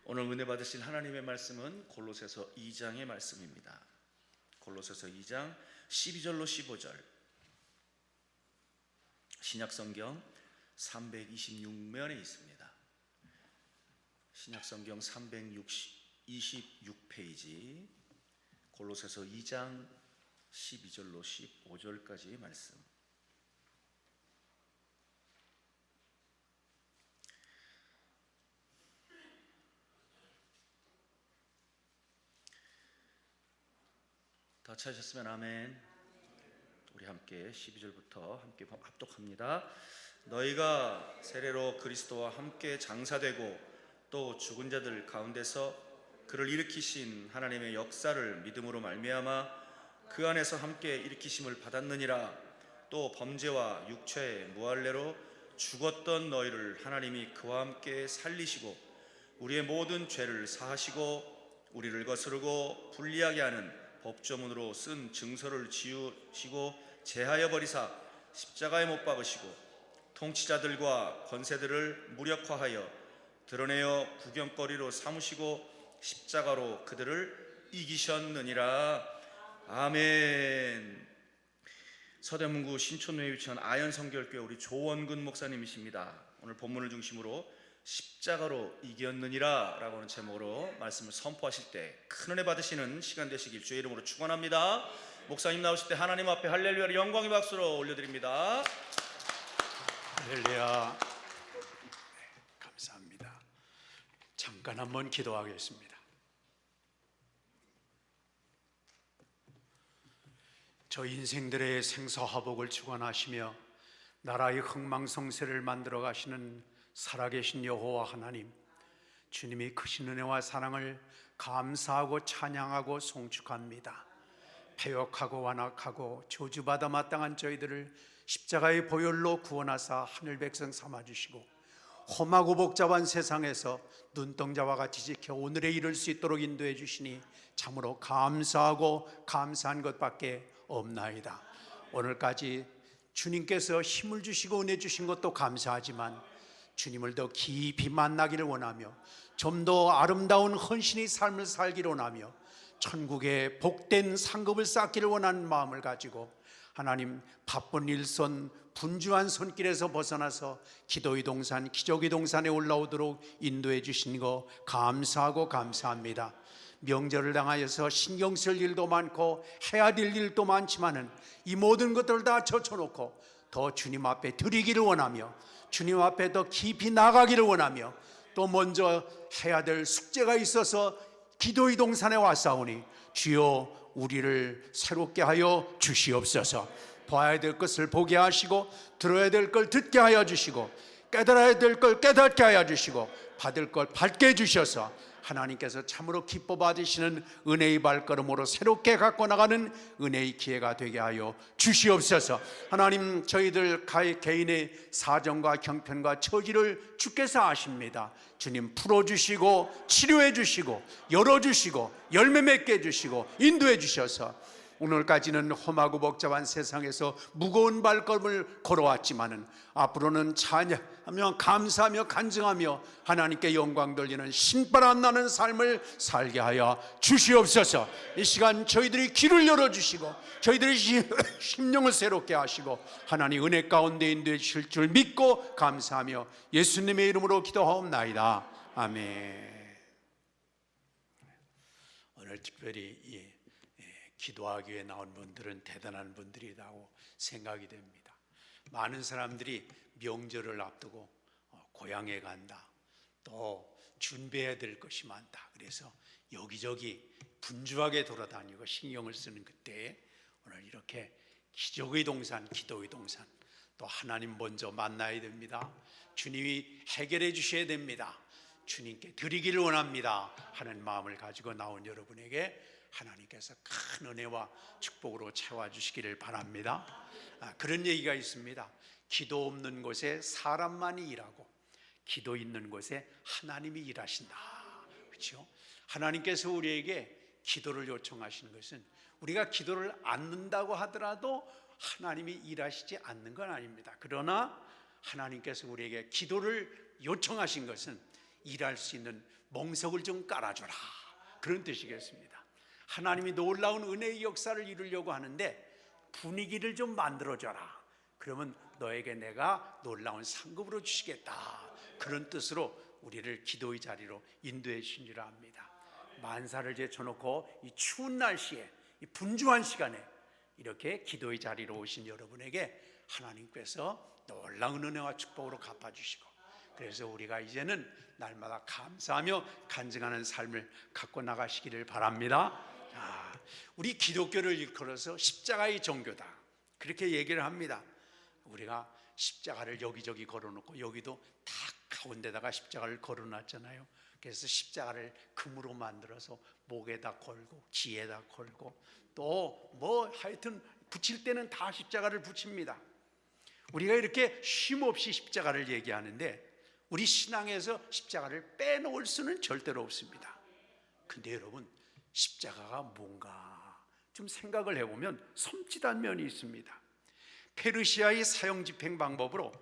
오늘 은혜 받으실 하나님의 말씀은 골로새서 2장의 말씀입니다. 골로새서 2장 12절로 15절, 신약성경 326면에 있습니다. 신약성경 326페이지, 골로새서 2장 12절로 15절까지의 말씀. 다 찾으셨으면 아멘. 우리 함께 12절부터 함께 합독합니다. 너희가 세례로 그리스도와 함께 장사되고 또 죽은 자들 가운데서 그를 일으키신 하나님의 역사를 믿음으로 말미암아 그 안에서 함께 일으키심을 받았느니라. 또 범죄와 육체의 무할례로 죽었던 너희를 하나님이 그와 함께 살리시고 우리의 모든 죄를 사하시고 우리를 거스르고 불리하게 하는 법조문으로 쓴 증서를 지우시고 제하여 버리사 십자가에 못 박으시고 통치자들과 권세들을 무력화하여 드러내어 구경거리로 삼으시고 십자가로 그들을 이기셨느니라. 아멘. 서대문구 신촌로에 위치한 아현성결교회 우리 조원근 목사님이십니다. 오늘 본문을 중심으로 십자가로 이겼느니라 라고 하는 제목으로 말씀을 선포하실 때 큰 은혜 받으시는 시간 되시길 주의 이름으로 축원합니다. 목사님 나오실 때 하나님 앞에 할렐루야를 영광의 박수로 올려드립니다. 할렐루야. 감사합니다. 잠깐 한번 기도하겠습니다. 저 인생들의 생사화복을 주관하시며 나라의 흥망성쇠를 만들어 가시는 살아계신 여호와 하나님, 주님이 크신 은혜와 사랑을 감사하고 찬양하고 송축합니다. 패역하고 완악하고 저주받아 마땅한 저희들을 십자가의 보혈로 구원하사 하늘 백성 삼아주시고 험하고 복잡한 세상에서 눈동자와 같이 지켜 오늘에 이를 수 있도록 인도해 주시니 참으로 감사하고 감사한 것밖에 없나이다. 오늘까지 주님께서 힘을 주시고 은혜 주신 것도 감사하지만 주님을 더 깊이 만나기를 원하며 좀 더 아름다운 헌신의 삶을 살기를 원하며 천국의 복된 상급을 쌓기를 원하는 마음을 가지고 하나님, 바쁜 일선 분주한 손길에서 벗어나서 기도의 동산, 기적의 동산에 올라오도록 인도해 주신 거 감사하고 감사합니다. 명절을 당하여서 신경 쓸 일도 많고 해야 될 일도 많지만은 이 모든 것들을 다 젖혀놓고 더 주님 앞에 드리기를 원하며 주님 앞에 더 깊이 나가기를 원하며 또 먼저 해야 될 숙제가 있어서 기도의 동산에 왔사오니 주여 우리를 새롭게 하여 주시옵소서. 봐야 될 것을 보게 하시고 들어야 될 걸 듣게 하여 주시고 깨달아야 될 걸 깨닫게 하여 주시고 받을 걸 받게 해주셔서 하나님께서 참으로 기뻐 받으시는 은혜의 발걸음으로 새롭게 갖고 나가는 은혜의 기회가 되게 하여 주시옵소서. 하나님, 저희들 개인의 사정과 형편과 처지를 주께서 아십니다. 주님 풀어주시고 치료해 주시고 열어주시고 열매 맺게 해주시고 인도해 주셔서 오늘까지는 험하고 복잡한 세상에서 무거운 발걸음을 걸어왔지만은 앞으로는 찬양하며 감사하며 간증하며 하나님께 영광 돌리는 신바람 나는 삶을 살게 하여 주시옵소서. 이 시간 저희들이 귀를 열어주시고 저희들의 심령을 새롭게 하시고 하나님 은혜 가운데 인도해 주실 줄 믿고 감사하며 예수님의 이름으로 기도하옵나이다. 아멘. 오늘 특별히 기도하기 위해 나온 분들은 대단한 분들이라고 생각이 됩니다. 많은 사람들이 명절을 앞두고 고향에 간다, 또 준비해야 될 것이 많다, 그래서 여기저기 분주하게 돌아다니고 신경을 쓰는 그때에 오늘 이렇게 기적의 동산, 기도의 동산, 또 하나님 먼저 만나야 됩니다. 주님이 해결해 주셔야 됩니다. 주님께 드리기를 원합니다 하는 마음을 가지고 나온 여러분에게 하나님께서 큰 은혜와 축복으로 채워주시기를 바랍니다. 그런 얘기가 있습니다. 기도 없는 곳에 사람만이 일하고 기도 있는 곳에 하나님이 일하신다. 그렇죠? 하나님께서 우리에게 기도를 요청하시는 것은 우리가 기도를 않는다고 하더라도 하나님이 일하시지 않는 건 아닙니다. 그러나 하나님께서 우리에게 기도를 요청하신 것은 일할 수 있는 멍석을 좀 깔아줘라, 그런 뜻이겠습니다. 하나님이 놀라운 은혜의 역사를 이루려고 하는데 분위기를 좀 만들어줘라, 그러면 너에게 내가 놀라운 상급으로 주시겠다, 그런 뜻으로 우리를 기도의 자리로 인도해 주시리라 합니다. 만사를 제쳐놓고 이 추운 날씨에, 이 분주한 시간에 이렇게 기도의 자리로 오신 여러분에게 하나님께서 놀라운 은혜와 축복으로 갚아주시고, 그래서 우리가 이제는 날마다 감사하며 간증하는 삶을 갖고 나가시기를 바랍니다. 자, 우리 기독교를 일컬어서 십자가의 종교다, 그렇게 얘기를 합니다. 우리가 십자가를 여기저기 걸어놓고, 여기도 다 가운데다가 십자가를 걸어놨잖아요. 그래서 십자가를 금으로 만들어서 목에다 걸고 귀에다 걸고, 또 뭐 하여튼 붙일 때는 다 십자가를 붙입니다. 우리가 이렇게 쉼없이 십자가를 얘기하는데 우리 신앙에서 십자가를 빼놓을 수는 절대로 없습니다. 근데 여러분, 십자가가 뭔가 좀 생각을 해보면 섬찟한 면이 있습니다. 페르시아의 사형 집행 방법으로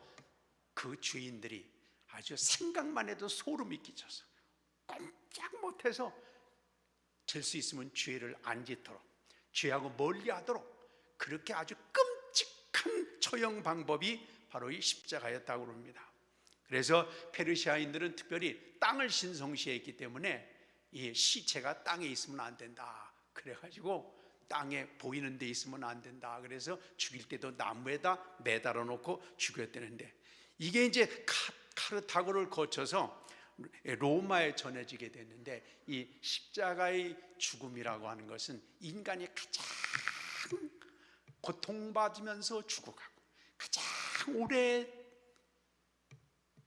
그 죄인들이 아주 생각만 해도 소름이 끼쳐서 꼼짝 못해서 될 수 있으면 죄를 안 짓도록, 죄하고 멀리하도록, 그렇게 아주 끔찍한 처형 방법이 바로 이 십자가였다고 합니다. 그래서 페르시아인들은 특별히 땅을 신성시했기 때문에 이 시체가 땅에 있으면 안 된다, 그래가지고 땅에 보이는 데 있으면 안 된다, 그래서 죽일 때도 나무에다 매달아 놓고 죽였다는데, 이게 이제 카르타고를 거쳐서 로마에 전해지게 됐는데, 이 십자가의 죽음이라고 하는 것은 인간이 가장 고통받으면서 죽어가고, 가장 오래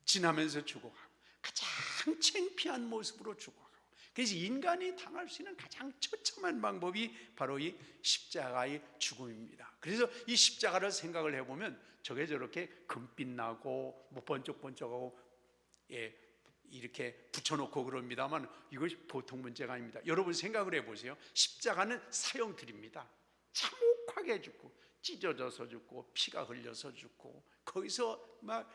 지나면서 죽어가고, 가장 창피한 모습으로 죽어가고, 그래서 인간이 당할 수 있는 가장 처참한 방법이 바로 이 십자가의 죽음입니다. 그래서 이 십자가를 생각을 해보면 저게 저렇게 금빛 나고 뭐 번쩍번쩍하고 이렇게 붙여놓고 그럽니다만 이것이 보통 문제가 아닙니다. 여러분 생각을 해보세요. 십자가는 사형들입니다. 참혹하게 죽고, 찢어져서 죽고, 피가 흘려서 죽고, 거기서 막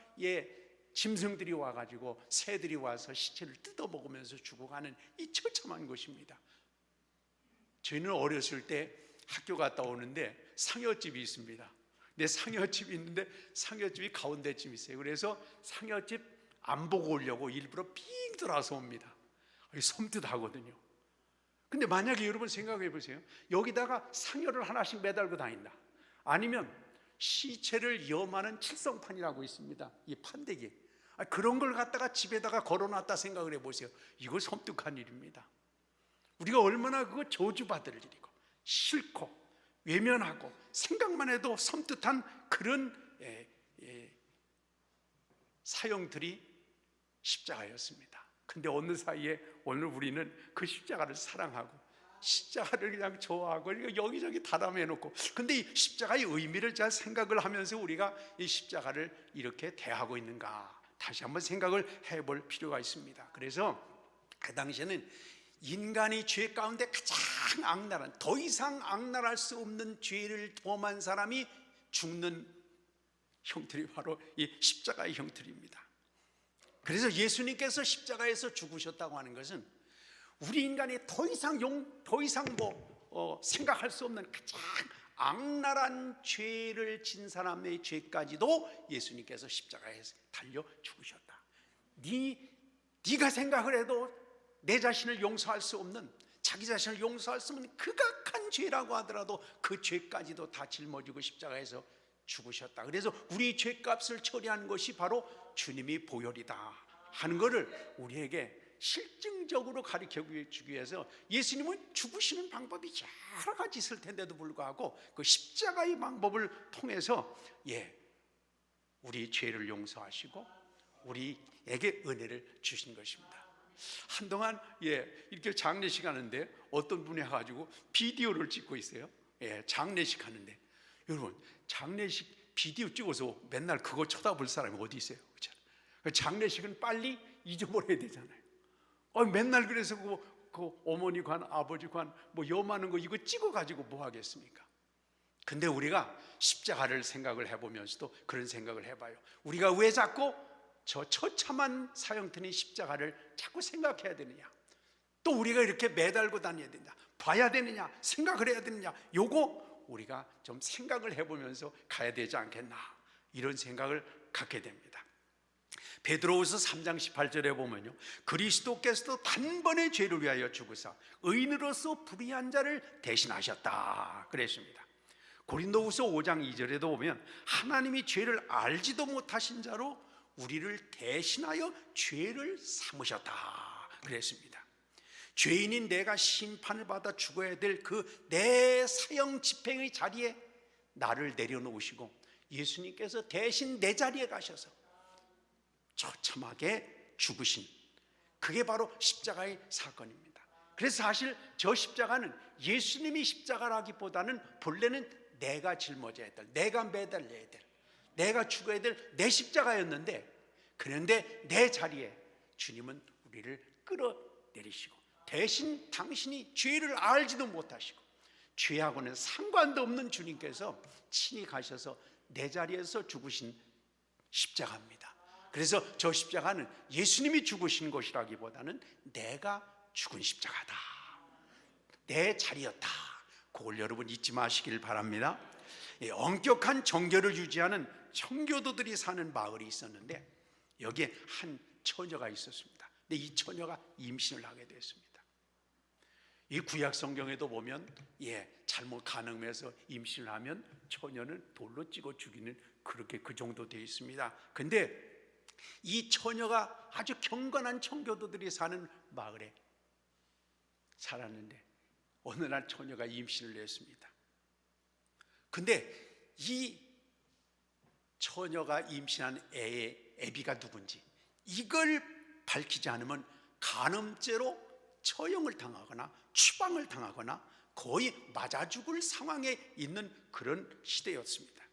짐승들이 와가지고, 새들이 와서 시체를 뜯어먹으면서 죽어가는 이 처참한 것입니다. 저희는 어렸을 때 학교 갔다 오는데 상여집이 있습니다. 근데 상여집이 있는데 상여집이 가운데쯤 있어요. 그래서 상여집 안 보고 오려고 일부러 삥 돌아서 옵니다. 섬뜩하거든요. 근데 만약에 여러분 생각해 보세요. 여기다가 상여를 하나씩 매달고 다닌다, 아니면 시체를 염하는 칠성판이라고 있습니다. 이 판대기, 그런 걸 갖다가 집에다가 걸어놨다 생각을 해보세요. 이거 섬뜩한 일입니다. 우리가 얼마나 그거 저주받을 일이고 싫고 외면하고 생각만 해도 섬뜩한 그런 사형들이 십자가였습니다. 근데 어느 사이에 오늘 우리는 그 십자가를 사랑하고 십자가를 그냥 좋아하고 여기저기 다담해 놓고, 근데 이 십자가의 의미를 잘 생각을 하면서 우리가 이 십자가를 이렇게 대하고 있는가, 다시 한번 생각을 해볼 필요가 있습니다. 그래서 그 당시에는 인간이 죄 가운데 가장 악랄한, 더 이상 악랄할 수 없는 죄를 범한 사람이 죽는 형틀이 바로 이 십자가의 형틀입니다. 그래서 예수님께서 십자가에서 죽으셨다고 하는 것은 우리 인간이 더 이상 생각할 수 없는 가장 악랄한 죄를 진 사람의 죄까지도 예수님께서 십자가에서 달려 죽으셨다. 네가 생각을 해도 내 자신을 용서할 수 없는, 자기 자신을 용서할 수 없는 극악한 죄라고 하더라도 그 죄까지도 다 짊어지고 십자가에서 죽으셨다. 그래서 우리 죄값을 처리하는 것이 바로 주님이 보혈이다 하는 것을 우리에게 실증적으로 가르쳐 주기 위해서 예수님은 죽으시는 방법이 여러 가지 있을 텐데도 불구하고 그 십자가의 방법을 통해서 우리 죄를 용서하시고 우리에게 은혜를 주신 것입니다. 한동안 이렇게 장례식 하는데 어떤 분이 와가지고 비디오를 찍고 있어요. 장례식 하는데, 여러분 장례식 비디오 찍어서 맨날 그거 쳐다볼 사람이 어디 있어요? 그렇죠? 장례식은 빨리 잊어버려야 되잖아요. 맨날 그래서 그 어머니 관, 아버지 관, 뭐 염하는 거 이거 찍어가지고 뭐 하겠습니까? 근데 우리가 십자가를 생각을 해보면서도 그런 생각을 해봐요. 우리가 왜 자꾸 저 처참한 사형틀인 십자가를 자꾸 생각해야 되느냐, 또 우리가 이렇게 매달고 다녀야 되냐, 봐야 되느냐, 생각을 해야 되느냐, 요거 우리가 좀 생각을 해보면서 가야 되지 않겠나, 이런 생각을 갖게 됩니다. 베드로후서 3장 18절에 보면요, 그리스도께서도 단번에 죄를 위하여 죽으사 의인으로서 불의한 자를 대신하셨다 그랬습니다. 고린도후서 5장 2절에도 보면 하나님이 죄를 알지도 못하신 자로 우리를 대신하여 죄를 삼으셨다 그랬습니다. 죄인인 내가 심판을 받아 죽어야 될 그 내 사형 집행의 자리에 나를 내려놓으시고 예수님께서 대신 내 자리에 가셔서 처참하게 죽으신, 그게 바로 십자가의 사건입니다. 그래서 사실 저 십자가는 예수님이 십자가라기보다는 본래는 내가 짊어져야 될, 내가 매달려야 될, 내가 죽어야 될 내 십자가였는데, 그런데 내 자리에 주님은 우리를 끌어내리시고 대신 당신이 죄를 알지도 못하시고 죄하고는 상관도 없는 주님께서 친히 가셔서 내 자리에서 죽으신 십자가입니다. 그래서 저 십자가는 예수님이 죽으신 것이라기보다는 내가 죽은 십자가다, 내 자리였다, 그걸 여러분 잊지 마시길 바랍니다. 엄격한 정결을 유지하는 청교도들이 사는 마을이 있었는데 여기에 한 처녀가 있었습니다. 근데 이 처녀가 임신을 하게 됐습니다. 이 구약 성경에도 보면 잘못 간음해서 임신을 하면 처녀는 돌로 찍어 죽이는, 그렇게 그 정도 되어 있습니다. 근데 이 처녀가 아주 경건한 청교도들이 사는 마을에 살았는데 어느 날 처녀가 임신을 했습니다. 근데 이 처녀가 임신한 애의 애비가 누군지 이걸 밝히지 않으면 간음죄로 처형을 당하거나 추방을 당하거나 거의 맞아 죽을 상황에 있는 그런 시대였습니다.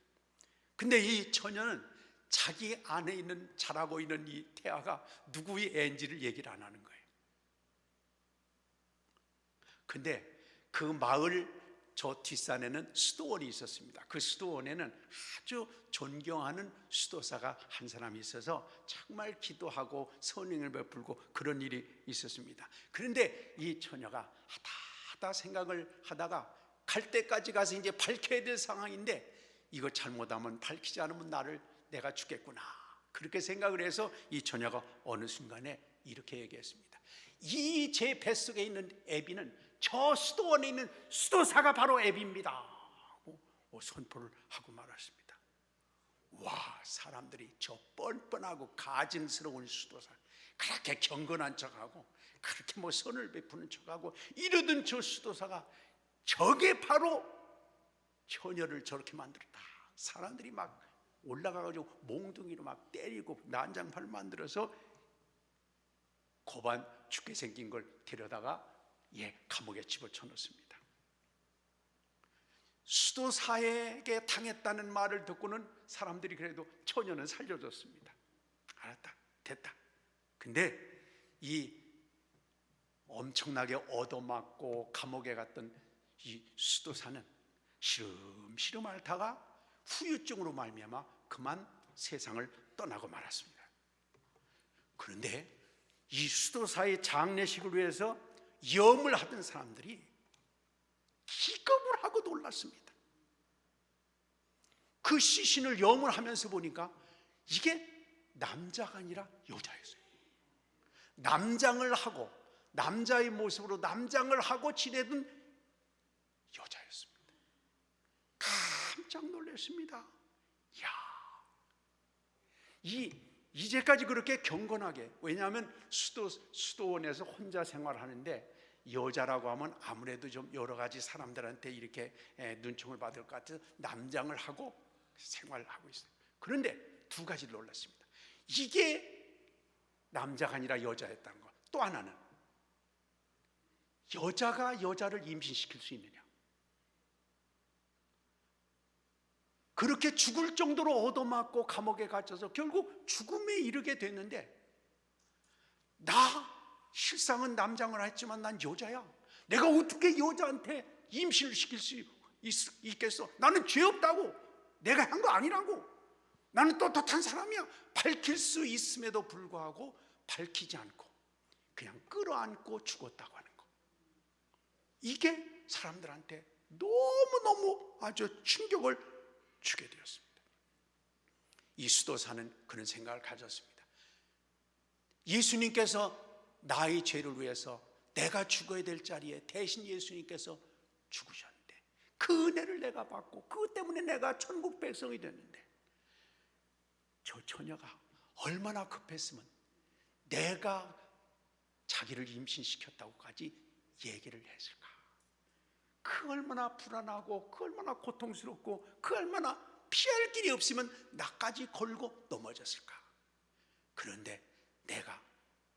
근데 이 처녀는 자기 안에 있는, 자라고 있는 이 태아가 누구의 애인지를 얘기를 안 하는 거예요. 근데 그 마을 저 뒷산에는 수도원이 있었습니다. 그 수도원에는 아주 존경하는 수도사가 한 사람이 있어서 정말 기도하고 선행을 베풀고 그런 일이 있었습니다. 그런데 이 처녀가 하다 생각을 하다가 갈 때까지 가서 이제 밝혀야 될 상황인데 이거 잘못하면, 밝히지 않으면 내가 죽겠구나, 그렇게 생각을 해서 이 처녀가 어느 순간에 이렇게 얘기했습니다. 이 제 뱃속에 있는 애비는 저 수도원에 있는 수도사가 바로 애비입니다 하고 선포를 하고 말았습니다. 와, 사람들이 저 뻔뻔하고 가증스러운 수도사, 그렇게 경건한 척하고 그렇게 선을 베푸는 척하고 이러던 저 수도사가 저게 바로 처녀를 저렇게 만들었다. 사람들이 막 올라가가지고 몽둥이로 막 때리고 난장판을 만들어서 고반 죽게 생긴 걸 데려다가 감옥에 집어넣습니다. 수도사에게 당했다는 말을 듣고는 사람들이 그래도 처녀는 살려줬습니다. 알았다, 됐다. 근데 이 엄청나게 얻어맞고 감옥에 갔던 이 수도사는 시름시름 앓다가 후유증으로 말미암아 그만 세상을 떠나고 말았습니다. 그런데 이 수도사의 장례식을 위해서 염을 하던 사람들이 기겁을 하고 놀랐습니다. 그 시신을 염을 하면서 보니까 이게 남자가 아니라 여자였어요. 남장을 하고, 남자의 모습으로 남장을 하고 지내던 여자였습니다. 깜짝 놀랐습니다. 이제까지 그렇게 경건하게, 왜냐하면 수도원에서 혼자 생활하는데 여자라고 하면 아무래도 좀 여러 가지 사람들한테 이렇게 눈총을 받을 것 같아서 남장을 하고 생활을 하고 있어요. 그런데 두 가지를 놀랐습니다. 이게 남자가 아니라 여자였다는 것. 또 하나는 여자가 여자를 임신시킬 수 있느냐, 그렇게 죽을 정도로 얻어맞고 감옥에 갇혀서 결국 죽음에 이르게 됐는데, 나 실상은 남장을 했지만 난 여자야, 내가 어떻게 여자한테 임신을 시킬 수 있겠어? 나는 죄 없다고, 내가 한 거 아니라고, 나는 떳떳한 사람이야. 밝힐 수 있음에도 불구하고 밝히지 않고 그냥 끌어안고 죽었다고 하는 거. 이게 사람들한테 너무너무 아주 충격을 주게 되었습니다. 이 수도사는 그런 생각을 가졌습니다. 예수님께서 나의 죄를 위해서 내가 죽어야 될 자리에 대신 예수님께서 죽으셨는데 그 은혜를 내가 받고 그것 때문에 내가 천국 백성이 됐는데 저 처녀가 얼마나 급했으면 내가 자기를 임신시켰다고까지 얘기를 했을까. 그 얼마나 불안하고 그 얼마나 고통스럽고 그 얼마나 피할 길이 없으면 나까지 걸고 넘어졌을까. 그런데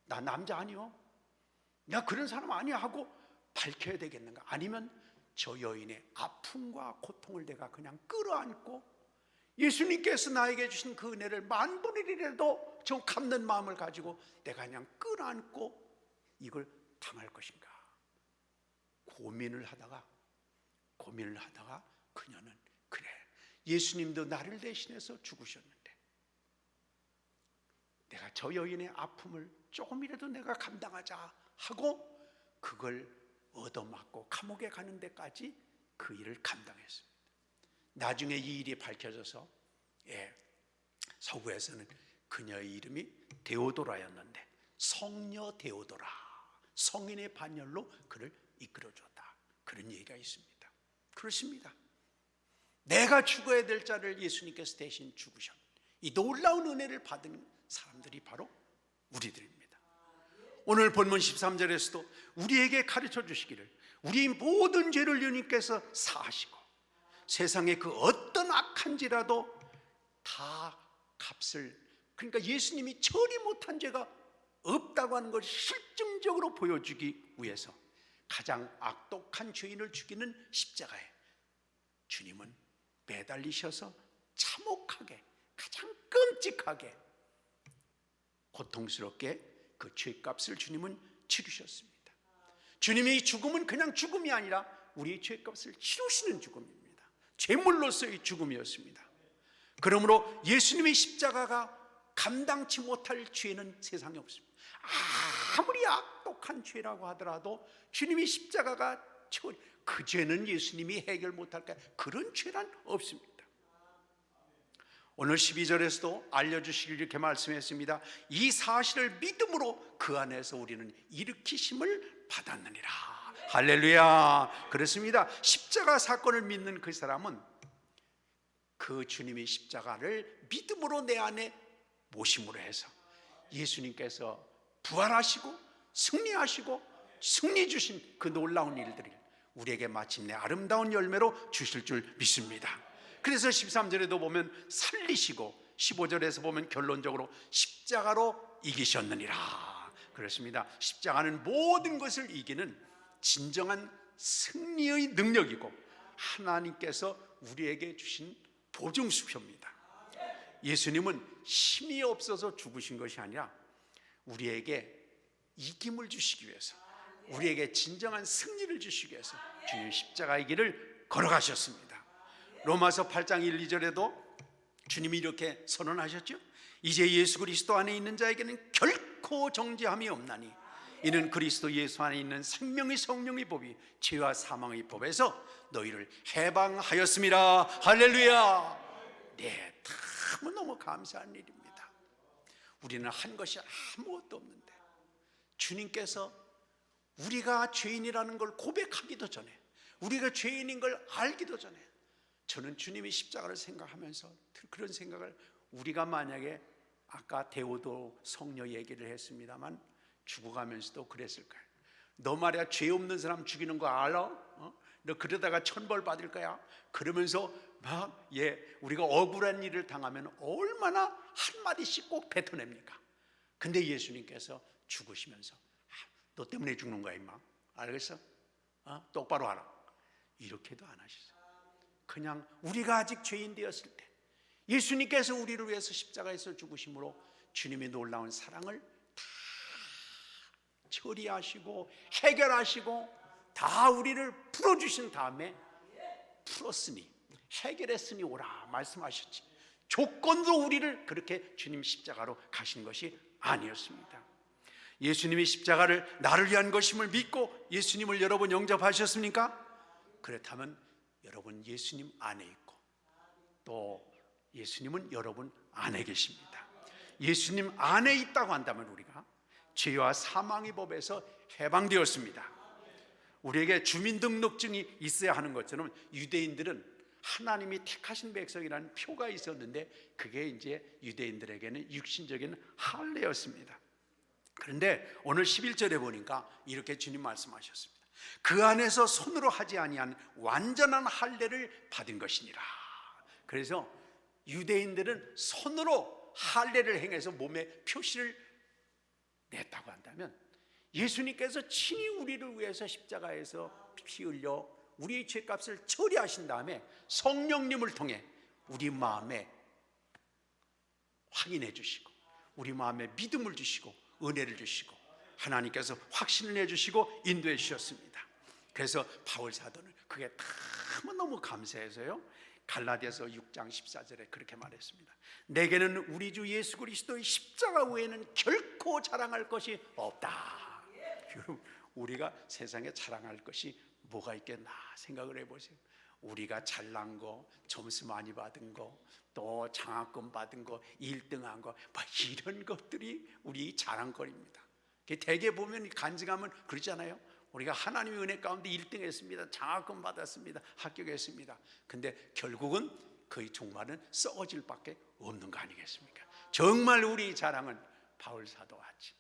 나 남자 아니요, 나 그런 사람 아니야 하고 밝혀야 되겠는가. 아니면 저 여인의 아픔과 고통을 내가 그냥 끌어안고 예수님께서 나에게 주신 그 은혜를 만분의 1이라도 좀 갚는 마음을 가지고 내가 그냥 끌어안고 이걸 당할 것인가. 고민을 하다가 그녀는 그래, 예수님도 나를 대신해서 죽으셨는데 내가 저 여인의 아픔을 조금이라도 내가 감당하자 하고 그걸 얻어맞고 감옥에 가는 데까지 그 일을 감당했습니다. 나중에 이 일이 밝혀져서 서구에서는 그녀의 이름이 데오도라였는데 성녀 데오도라, 성인의 반열로 그를 이끌어줬다, 그런 얘기가 있습니다. 그렇습니다. 내가 죽어야 될 자를 예수님께서 대신 죽으셨, 이 놀라운 은혜를 받은 사람들이 바로 우리들입니다. 오늘 본문 13절에서도 우리에게 가르쳐 주시기를 우리 모든 죄를 예수님께서 사하시고 세상의 그 어떤 악한지라도 다 값을, 그러니까 예수님이 처리 못한 죄가 없다고 하는 것을 실증적으로 보여주기 위해서 가장 악독한 죄인을 죽이는 십자가에 주님은 매달리셔서 참혹하게, 가장 끔찍하게, 고통스럽게 그 죄값을 주님은 치르셨습니다. 주님의 죽음은 그냥 죽음이 아니라 우리의 죄값을 치르시는 죽음입니다. 죄물로서의 죽음이었습니다. 그러므로 예수님의 십자가가 감당치 못할 죄는 세상에 없습니다. 아무리 악독한 죄라고 하더라도 주님의 십자가가 그 죄는 예수님이 해결 못할까, 그런 죄란 없습니다. 오늘 12절에서도 알려주시길 이렇게 말씀했습니다. 이 사실을 믿음으로 그 안에서 우리는 일으키심을 받았느니라. 할렐루야. 그렇습니다. 십자가 사건을 믿는 그 사람은 그 주님의 십자가를 믿음으로 내 안에 모심으로 해서 예수님께서 부활하시고 승리하시고 승리 주신 그 놀라운 일들을 우리에게 마침내 아름다운 열매로 주실 줄 믿습니다. 그래서 13절에도 보면 살리시고 15절에서 보면 결론적으로 십자가로 이기셨느니라. 그렇습니다. 십자가는 모든 것을 이기는 진정한 승리의 능력이고 하나님께서 우리에게 주신 보증수표입니다. 예수님은 힘이 없어서 죽으신 것이 아니라 우리에게 이김을 주시기 위해서, 우리에게 진정한 승리를 주시기 위해서 주님 십자가의 길을 걸어가셨습니다. 로마서 8장 1, 2절에도 주님이 이렇게 선언하셨죠. 이제 예수 그리스도 안에 있는 자에게는 결코 정죄함이 없나니 이는 그리스도 예수 안에 있는 생명의 성령의 법이 죄와 사망의 법에서 너희를 해방하였습니다. 할렐루야. 네, 너무 감사한 일입니다. 우리는 한 것이 아무것도 없는데 주님께서 우리가 죄인이라는 걸 고백하기도 전에, 우리가 죄인인 걸 알기도 전에, 저는 주님의 십자가를 생각하면서 그런 생각을, 우리가 만약에 아까 데오도 성녀 얘기를 했습니다만 죽어가면서도 그랬을까요? 너 말이야 죄 없는 사람 죽이는 거 알아? 너 그러다가 천벌 받을 거야. 그러면서 막 우리가 억울한 일을 당하면 얼마나 한마디씩 꼭 뱉어냅니까? 근데 예수님께서 죽으시면서 너 때문에 죽는 거야 임마, 알겠어? 똑바로 알아. 이렇게도 안 하셨어요. 그냥 우리가 아직 죄인 되었을 때 예수님께서 우리를 위해서 십자가에서 죽으심으로 주님의 놀라운 사랑을 다 처리하시고 해결하시고 다 우리를 풀어주신 다음에 풀었으니, 해결했으니 오라 말씀하셨지. 조건으로 우리를 그렇게 주님 십자가로 가신 것이 아니었습니다. 예수님이 십자가를 나를 위한 것임을 믿고 예수님을 여러분 영접하셨습니까? 그렇다면 여러분 예수님 안에 있고 또 예수님은 여러분 안에 계십니다. 예수님 안에 있다고 한다면 우리가 죄와 사망의 법에서 해방되었습니다. 우리에게 주민등록증이 있어야 하는 것처럼 유대인들은 하나님이 택하신 백성이라는 표가 있었는데 그게 이제 유대인들에게는 육신적인 할례였습니다. 그런데 오늘 11절에 보니까 이렇게 주님 말씀하셨습니다. 그 안에서 손으로 하지 아니한 완전한 할례를 받은 것이니라. 그래서 유대인들은 손으로 할례를 행해서 몸에 표시를 냈다고 한다면 예수님께서 친히 우리를 위해서 십자가에서 피 흘려 우리의 죄값을 처리하신 다음에 성령님을 통해 우리 마음에 확인해 주시고 우리 마음에 믿음을 주시고 은혜를 주시고 하나님께서 확신을 내주시고 인도해 주셨습니다. 그래서 바울 사도는 그게 너무 감사해서요 갈라디아서 6장 14절에 그렇게 말했습니다. 내게는 우리 주 예수 그리스도의 십자가 외에는 결코 자랑할 것이 없다. 여러분 우리가 세상에 자랑할 것이 뭐가 있겠나 생각을 해보세요. 우리가 잘난 거, 점수 많이 받은 거, 또 장학금 받은 거, 1등한 거, 이런 것들이 우리 자랑거리입니다. 대개 보면 간증하면 그러잖아요. 우리가 하나님의 은혜 가운데 1등 했습니다. 장학금 받았습니다. 합격했습니다. 근데 결국은 거의 종말은 썩어질 밖에 없는 거 아니겠습니까? 정말 우리 자랑은 바울 사도와 같이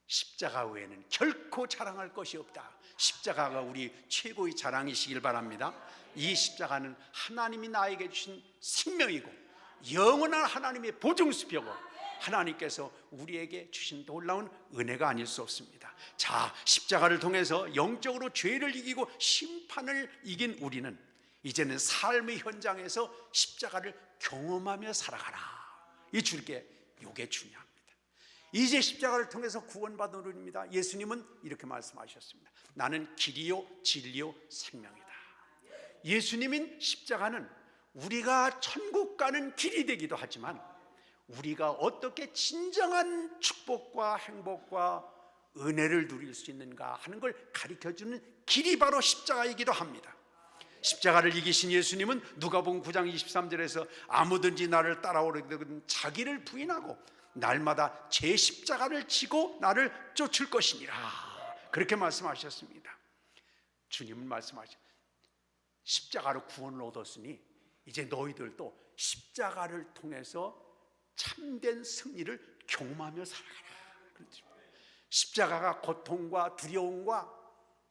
십자가 외에는 결코 자랑할 것이 없다. 십자가가 우리 최고의 자랑이시길 바랍니다. 이 십자가는 하나님이 나에게 주신 생명이고 영원한 하나님의 보증수표고 하나님께서 우리에게 주신 놀라운 은혜가 아닐 수 없습니다. 자, 십자가를 통해서 영적으로 죄를 이기고 심판을 이긴 우리는 이제는 삶의 현장에서 십자가를 경험하며 살아가라. 이 줄게 이게 중요합니다. 이제 십자가를 통해서 구원받은 우리입니다. 예수님은 이렇게 말씀하셨습니다. 나는 길이요 진리요 생명이다. 예수님인 십자가는 우리가 천국 가는 길이 되기도 하지만 우리가 어떻게 진정한 축복과 행복과 은혜를 누릴 수 있는가 하는 걸 가르쳐주는 길이 바로 십자가이기도 합니다. 십자가를 이기신 예수님은 누가복음 9장 23절에서 아무든지 나를 따라오려거든 자기를 부인하고 날마다 제 십자가를 지고 나를 쫓을 것이니라. 그렇게 말씀하셨습니다. 주님은 말씀하셨습니다. 십자가로 구원을 얻었으니 이제 너희들도 십자가를 통해서 참된 승리를 경험하며 살아가라. 그렇죠. 십자가가 고통과 두려움과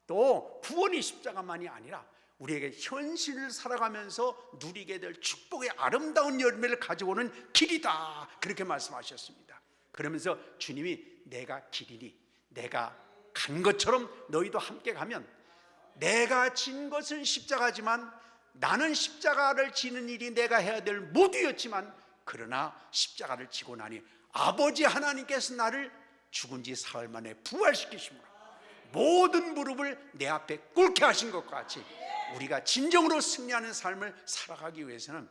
또 구원이 십자가만이 아니라 우리에게 현실을 살아가면서 누리게 될 축복의 아름다운 열매를 가져오는 길이다. 그렇게 말씀하셨습니다. 그러면서 주님이 내가 길이니 내가 간 것처럼 너희도 함께 가면 내가 진 것은 십자가지만 나는 십자가를 지는 일이 내가 해야 될 모두였지만 그러나 십자가를 지고 나니 아버지 하나님께서 나를 죽은 지 사흘 만에 부활시키심으로 모든 무릎을 내 앞에 꿇게 하신 것과 같이 우리가 진정으로 승리하는 삶을 살아가기 위해서는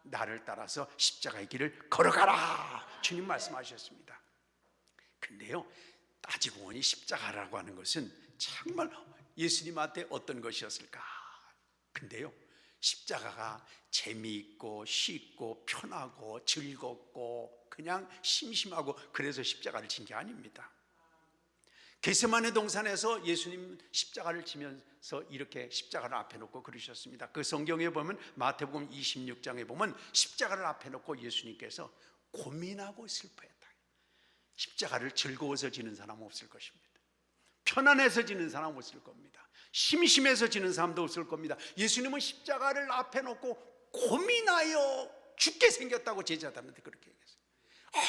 나를 따라서 십자가의 길을 걸어가라. 주님 말씀하셨습니다. 근데요 따지고 보니 십자가라고 하는 것은 정말 예수님한테 어떤 것이었을까? 근데요 십자가가 재미있고 쉽고 편하고 즐겁고 그냥 심심하고 그래서 십자가를 진 게 아닙니다. 겟세마네 동산에서 예수님 십자가를 지면서 이렇게 십자가를 앞에 놓고 그러셨습니다. 그 성경에 보면 마태복음 26장에 보면 십자가를 앞에 놓고 예수님께서 고민하고 슬퍼했다. 십자가를 즐거워서 지는 사람은 없을 것입니다. 편안해서 지는 사람은 없을 겁니다. 심심해서 지는 사람도 없을 겁니다. 예수님은 십자가를 앞에 놓고 고민하여 죽게 생겼다고 제자들한테 그렇게 얘기했어요.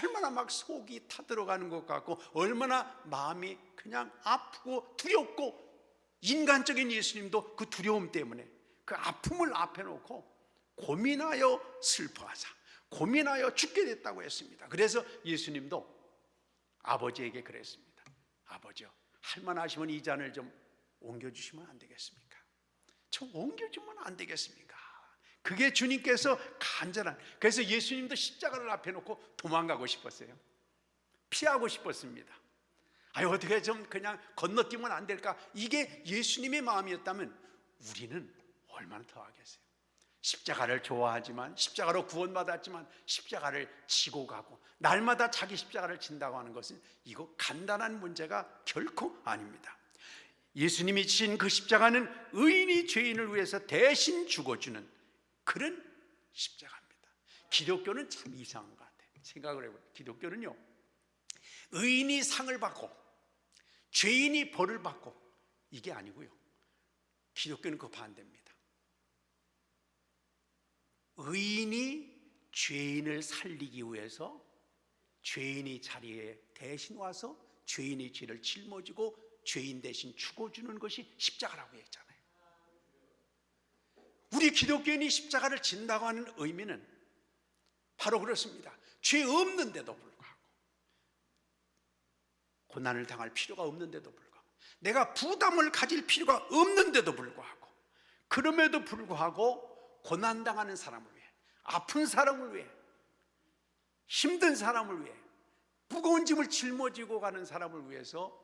얼마나 막 속이 타들어가는 것 같고 얼마나 마음이 그냥 아프고 두렵고 인간적인 예수님도 그 두려움 때문에 그 아픔을 앞에 놓고 고민하여 슬퍼하자 고민하여 죽게 됐다고 했습니다. 그래서 예수님도 아버지에게 그랬습니다. 아버지요 할만하시면 이 잔을 좀 옮겨주시면 안 되겠습니까? 좀 옮겨주면 안 되겠습니까? 그게 주님께서 간절한, 그래서 예수님도 십자가를 앞에 놓고 도망가고 싶었어요. 피하고 싶었습니다. 아유, 어떻게 좀 그냥 건너뛰면 안 될까? 이게 예수님의 마음이었다면 우리는 얼마나 더 하겠어요? 십자가를 좋아하지만, 십자가로 구원받았지만 십자가를 지고 가고 날마다 자기 십자가를 진다고 하는 것은 이거 간단한 문제가 결코 아닙니다. 예수님이 지신 그 십자가는 의인이 죄인을 위해서 대신 죽어주는 그런 십자가입니다. 기독교는 참 이상한 것 같아요. 생각을 해보면 기독교는요, 의인이 상을 받고 죄인이 벌을 받고 이게 아니고요, 기독교는 그 반대입니다. 의인이 죄인을 살리기 위해서 죄인이 자리에 대신 와서 죄인의 죄를 짊어지고 죄인 대신 죽어주는 것이 십자가라고 했잖아요. 우리 기독교인이 십자가를 진다고 하는 의미는 바로 그렇습니다. 죄 없는데도 불구하고, 고난을 당할 필요가 없는데도 불구하고, 내가 부담을 가질 필요가 없는데도 불구하고, 그럼에도 불구하고 고난당하는 사람을 위해, 아픈 사람을 위해, 힘든 사람을 위해, 무거운 짐을 짊어지고 가는 사람을 위해서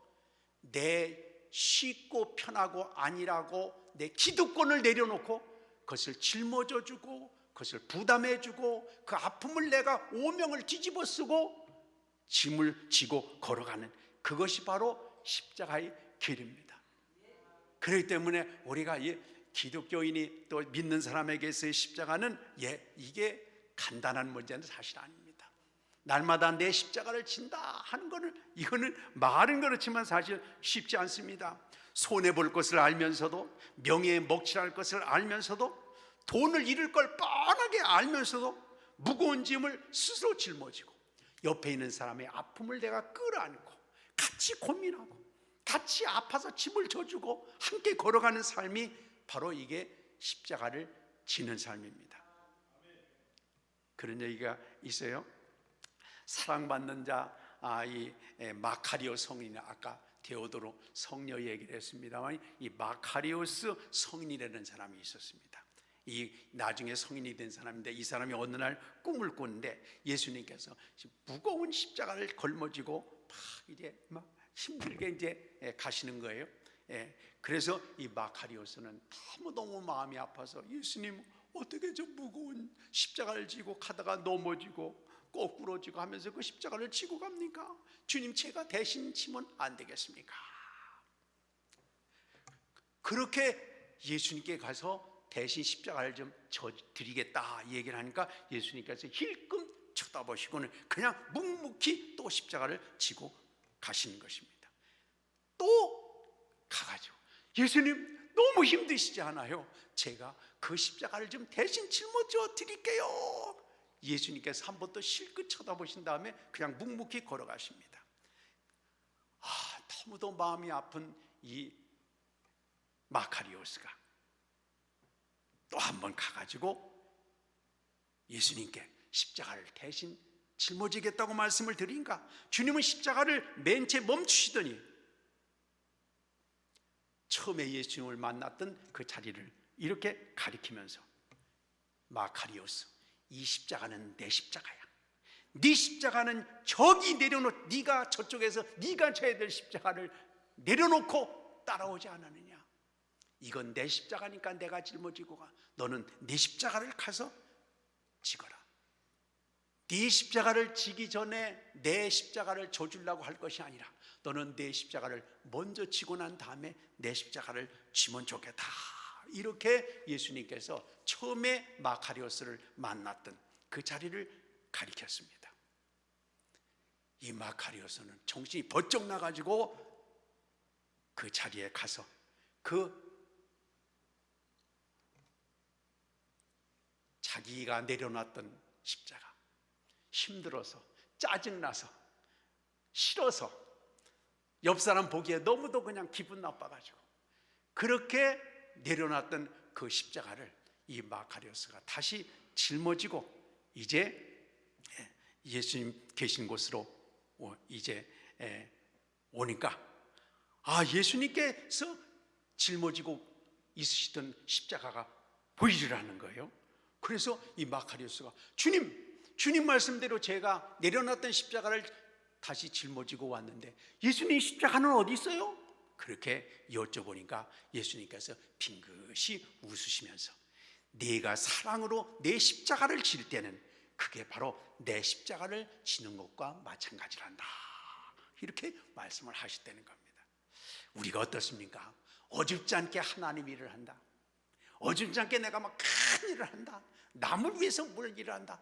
내 쉽고 편하고 아니라고 내 기득권을 내려놓고 그것을 짊어져 주고 그것을 부담해 주고 그 아픔을 내가 오명을 뒤집어 쓰고 짐을 지고 걸어가는 그것이 바로 십자가의 길입니다. 그렇기 때문에 우리가 기독교인이 또 믿는 사람에게서의 십자가는 이게 간단한 문제는 사실 아닙니다. 날마다 내 십자가를 진다 하는 거는, 이거는 말은 그렇지만 사실 쉽지 않습니다. 손해볼 것을 알면서도, 명예에 먹칠할 것을 알면서도, 돈을 잃을 걸 뻔하게 알면서도 무거운 짐을 스스로 짊어지고 옆에 있는 사람의 아픔을 내가 끌어안고 같이 고민하고 같이 아파서 짐을 져주고 함께 걸어가는 삶이 바로 이게 십자가를 지는 삶입니다. 그런 얘기가 있어요. 사랑받는 자, 이 마카리오 성인, 아까 데오도로 성녀 얘기를 했습니다만 이 마카리오스 성인이라는 사람이 있었습니다. 이 나중에 성인이 된 사람인데, 이 사람이 어느 날 꿈을 꾸는데 예수님께서 무거운 십자가를 걸머지고 막 힘들게 이제 가시는 거예요. 그래서 이 마카리오스는 너무너무 마음이 아파서, 예수님 어떻게 저 무거운 십자가를 지고 가다가 넘어지고 거꾸로지고 하면서 그 십자가를 지고 갑니까? 주님, 제가 대신 지면 안 되겠습니까? 그렇게 예수님께 가서 대신 십자가를 좀 져드리겠다 얘기를 하니까 예수님께서 힐끔 쳐다보시고는 그냥 묵묵히 또 십자가를 지고 가시는 것입니다. 또 가가지고, 예수님 너무 힘드시지 않아요? 제가 그 십자가를 좀 대신 짊어져 드릴게요. 예수님께서 한 번 더 실컷 쳐다보신 다음에 그냥 묵묵히 걸어가십니다. 너무도 마음이 아픈 이 마카리오스가 또 한 번 가가지고 예수님께 십자가를 대신 짊어지겠다고 말씀을 드린가? 주님은 십자가를 맨 채 멈추시더니 처음에 예수님을 만났던 그 자리를 이렇게 가리키면서, 마카리오스, 이 십자가는 내 십자가야. 네 십자가는 저기 내려놓, 네가 저쪽에서 네가 져야 될 십자가를 내려놓고 따라오지 않았느냐? 이건 내 십자가니까 내가 짊어지고 가. 너는 네 십자가를 가서 지거라. 네 십자가를 지기 전에 내 십자가를 져주려고 할 것이 아니라 너는 내 십자가를 먼저 지고 난 다음에 내 십자가를 지면 좋겠다. 이렇게 예수님께서 처음에 마카리오스를 만났던 그 자리를 가리켰습니다. 이 마카리오스는 정신이 번쩍 나가지고 그 자리에 가서 그 자기가 내려놨던 십자가, 힘들어서 짜증나서 싫어서 옆 사람 보기에 너무도 그냥 기분 나빠가지고 그렇게 내려놨던 그 십자가를 이 마카리오스가 다시 짊어지고 이제 예수님 계신 곳으로 이제 오니까, 예수님께서 짊어지고 있으시던 십자가가 보이더라는 거예요. 그래서 이 마카리오스가 주님 말씀대로 제가 내려놨던 십자가를 다시 짊어지고 왔는데 예수님 십자가는 어디 있어요? 그렇게 여쭤보니까 예수님께서 빙긋이 웃으시면서 네가 사랑으로 내 십자가를 질 때는 그게 바로 내 십자가를 지는 것과 마찬가지란다, 이렇게 말씀을 하셨다는 겁니다. 우리가 어떻습니까? 어줍지 않게 하나님 일을 한다, 어줍지 않게 내가 막 큰 일을 한다, 남을 위해서 뭘 일을 한다.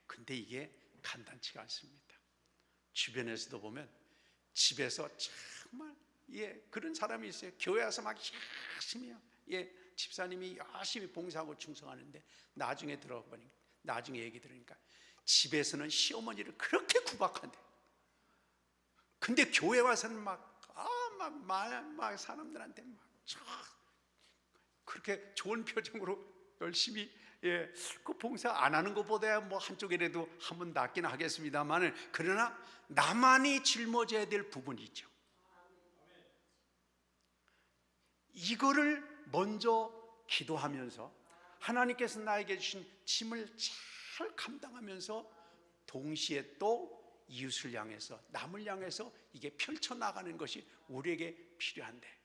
근데 이게 간단치가 않습니다. 주변에서도 보면 집에서 정말 그런 사람이 있어요. 교회 와서 막 열심히 집사님이 열심히 봉사하고 충성하는데 나중에 들어보니까, 나중에 얘기 들으니까 집에서는 시어머니를 그렇게 구박한대. 근데 교회 와서는 막 사람들한테 그렇게 좋은 표정으로 열심히 그 봉사 안 하는 것보다야 뭐 한쪽이라도 한번 낫긴 하겠습니다만, 그러나 나만이 짊어져야 될 부분이 있죠. 이거를 먼저 기도하면서 하나님께서 나에게 주신 짐을 잘 감당하면서 동시에 또 이웃을 향해서, 남을 향해서 이게 펼쳐나가는 것이 우리에게 필요한데,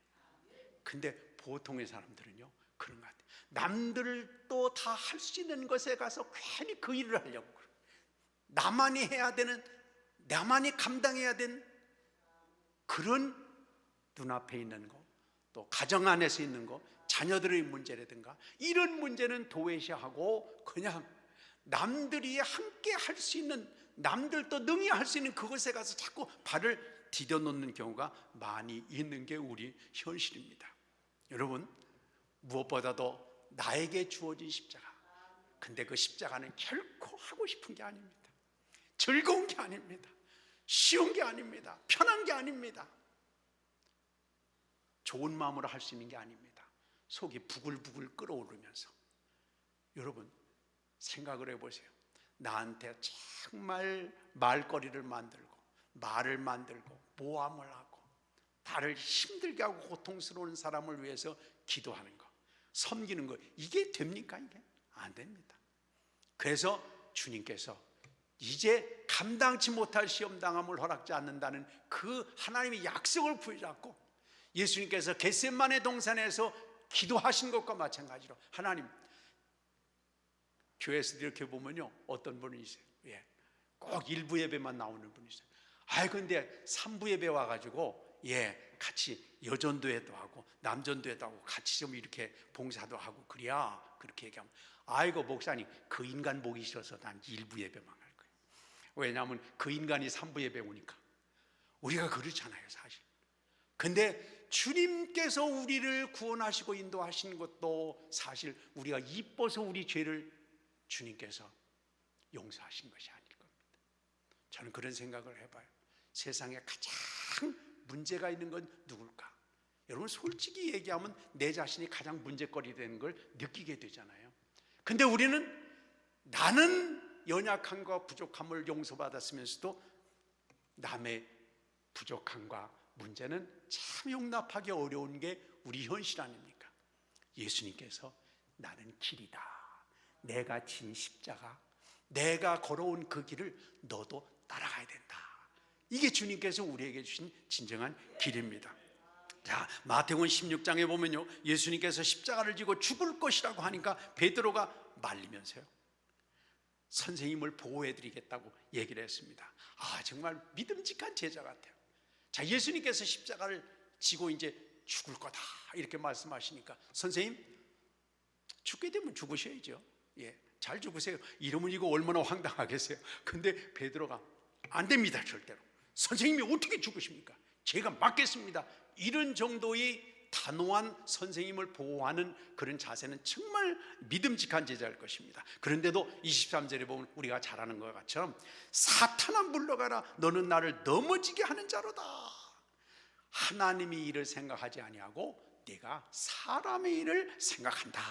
근데 보통의 사람들은요 그런 것 같아요. 남들을 또 다 할 수 있는 것에 가서 괜히 그 일을 하려고 그래요. 나만이 해야 되는, 나만이 감당해야 되는 그런 눈앞에 있는 거, 또 가정 안에서 있는 거, 자녀들의 문제라든가 이런 문제는 도외시하고 그냥 남들이 함께 할 수 있는, 남들도 능히 할 수 있는 그것에 가서 자꾸 발을 디뎌놓는 경우가 많이 있는 게 우리 현실입니다. 여러분, 무엇보다도 나에게 주어진 십자가, 근데 그 십자가는 결코 하고 싶은 게 아닙니다. 즐거운 게 아닙니다. 쉬운 게 아닙니다. 편한 게 아닙니다. 좋은 마음으로 할 수 있는 게 아닙니다. 속이 부글부글 끓어오르면서, 여러분 생각을 해보세요. 나한테 정말 말거리를 만들고 말을 만들고 모함을 하고 나를 힘들게 하고 고통스러운 사람을 위해서 기도하는 거, 섬기는 거, 이게 됩니까? 이게 안 됩니다. 그래서 주님께서 이제 감당치 못할 시험당함을 허락지 않는다는 그 하나님의 약속을 부여잡고 예수님께서 겟세마네 동산에서 기도하신 것과 마찬가지로, 하나님, 교회에서 이렇게 보면요 어떤 분이 있어요. 꼭 일부 예배만 나오는 분이 있어요. 근데 3부 예배 와가지고 같이 여전도회도 하고 남전도회도 하고 같이 좀 이렇게 봉사도 하고 그래야, 그렇게 얘기하면 아이고 목사님, 그 인간 보기 싫어서 난 일부 예배만 할 거예요. 왜냐하면 그 인간이 3부 예배 오니까. 우리가 그렇잖아요 사실. 근데 주님께서 우리를 구원하시고 인도하시는 것도 사실 우리가 이뻐서 우리 죄를 주님께서 용서하신 것이 아닐 겁니다. 저는 그런 생각을 해봐요. 세상에 가장 문제가 있는 건 누굴까? 여러분 솔직히 얘기하면 내 자신이 가장 문제거리 되는 걸 느끼게 되잖아요. 근데 우리는 나는 연약함과 부족함을 용서받았으면서도 남의 부족함과 문제는 참 용납하기 어려운 게 우리 현실 아닙니까? 예수님께서 나는 길이다, 내가 진 십자가, 내가 걸어온 그 길을 너도 따라가야 된다. 이게 주님께서 우리에게 주신 진정한 길입니다. 자, 마태복음 16장에 보면요 예수님께서 십자가를 지고 죽을 것이라고 하니까 베드로가 말리면서요 선생님을 보호해드리겠다고 얘기를 했습니다. 정말 믿음직한 제자 같아요. 자, 예수님께서 십자가를 지고 이제 죽을 거다 이렇게 말씀하시니까 선생님, 죽게 되면 죽으셔야죠. 잘 죽으세요. 이러면 이거 얼마나 황당하겠어요. 근데 베드로가 안 됩니다, 절대로. 선생님이 어떻게 죽으십니까? 제가 막겠습니다. 이런 정도의 단호한 선생님을 보호하는 그런 자세는 정말 믿음직한 제자일 것입니다. 그런데도 23절에 보면 우리가 잘 아는 것처럼 사탄아 물러가라, 너는 나를 넘어지게 하는 자로다. 하나님의 일을 생각하지 아니하고 네가 사람의 일을 생각한다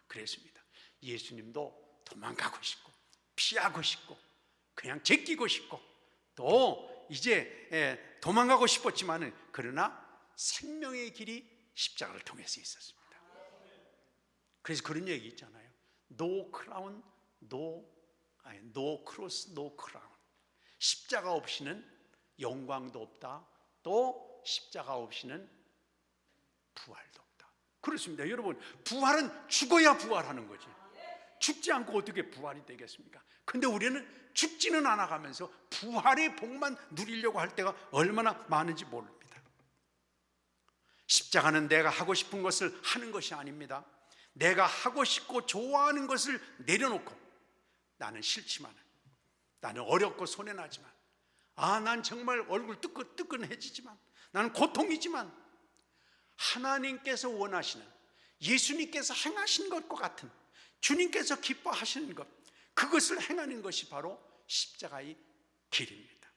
그랬습니다. 예수님도 도망가고 싶고 피하고 싶고 그냥 제끼고 싶고 또 이제 도망가고 싶었지만은 그러나 생명의 길이 십자가를 통해서 있었습니다. 그래서 그런 얘기 있잖아요. no crown, no cross, no crown. 십자가 없이는 영광도 없다. 또 십자가 없이는 부활도 없다. 그렇습니다. 여러분, 부활은 죽어야 부활하는 거지. 죽지 않고 어떻게 부활이 되겠습니까? 근데 우리는 죽지는 않아가면서 부활의 복만 누리려고 할 때가 얼마나 많은지 모릅니다. 십자가는 내가 하고 싶은 것을 하는 것이 아닙니다. 내가 하고 싶고 좋아하는 것을 내려놓고, 나는 싫지만, 나는 어렵고 손해나지만, 난 정말 얼굴 뜨끈해지지만, 나는 고통이지만, 하나님께서 원하시는, 예수님께서 행하신 것과 같은, 주님께서 기뻐하시는 것, 그것을 행하는 것이 바로 십자가의 길입니다.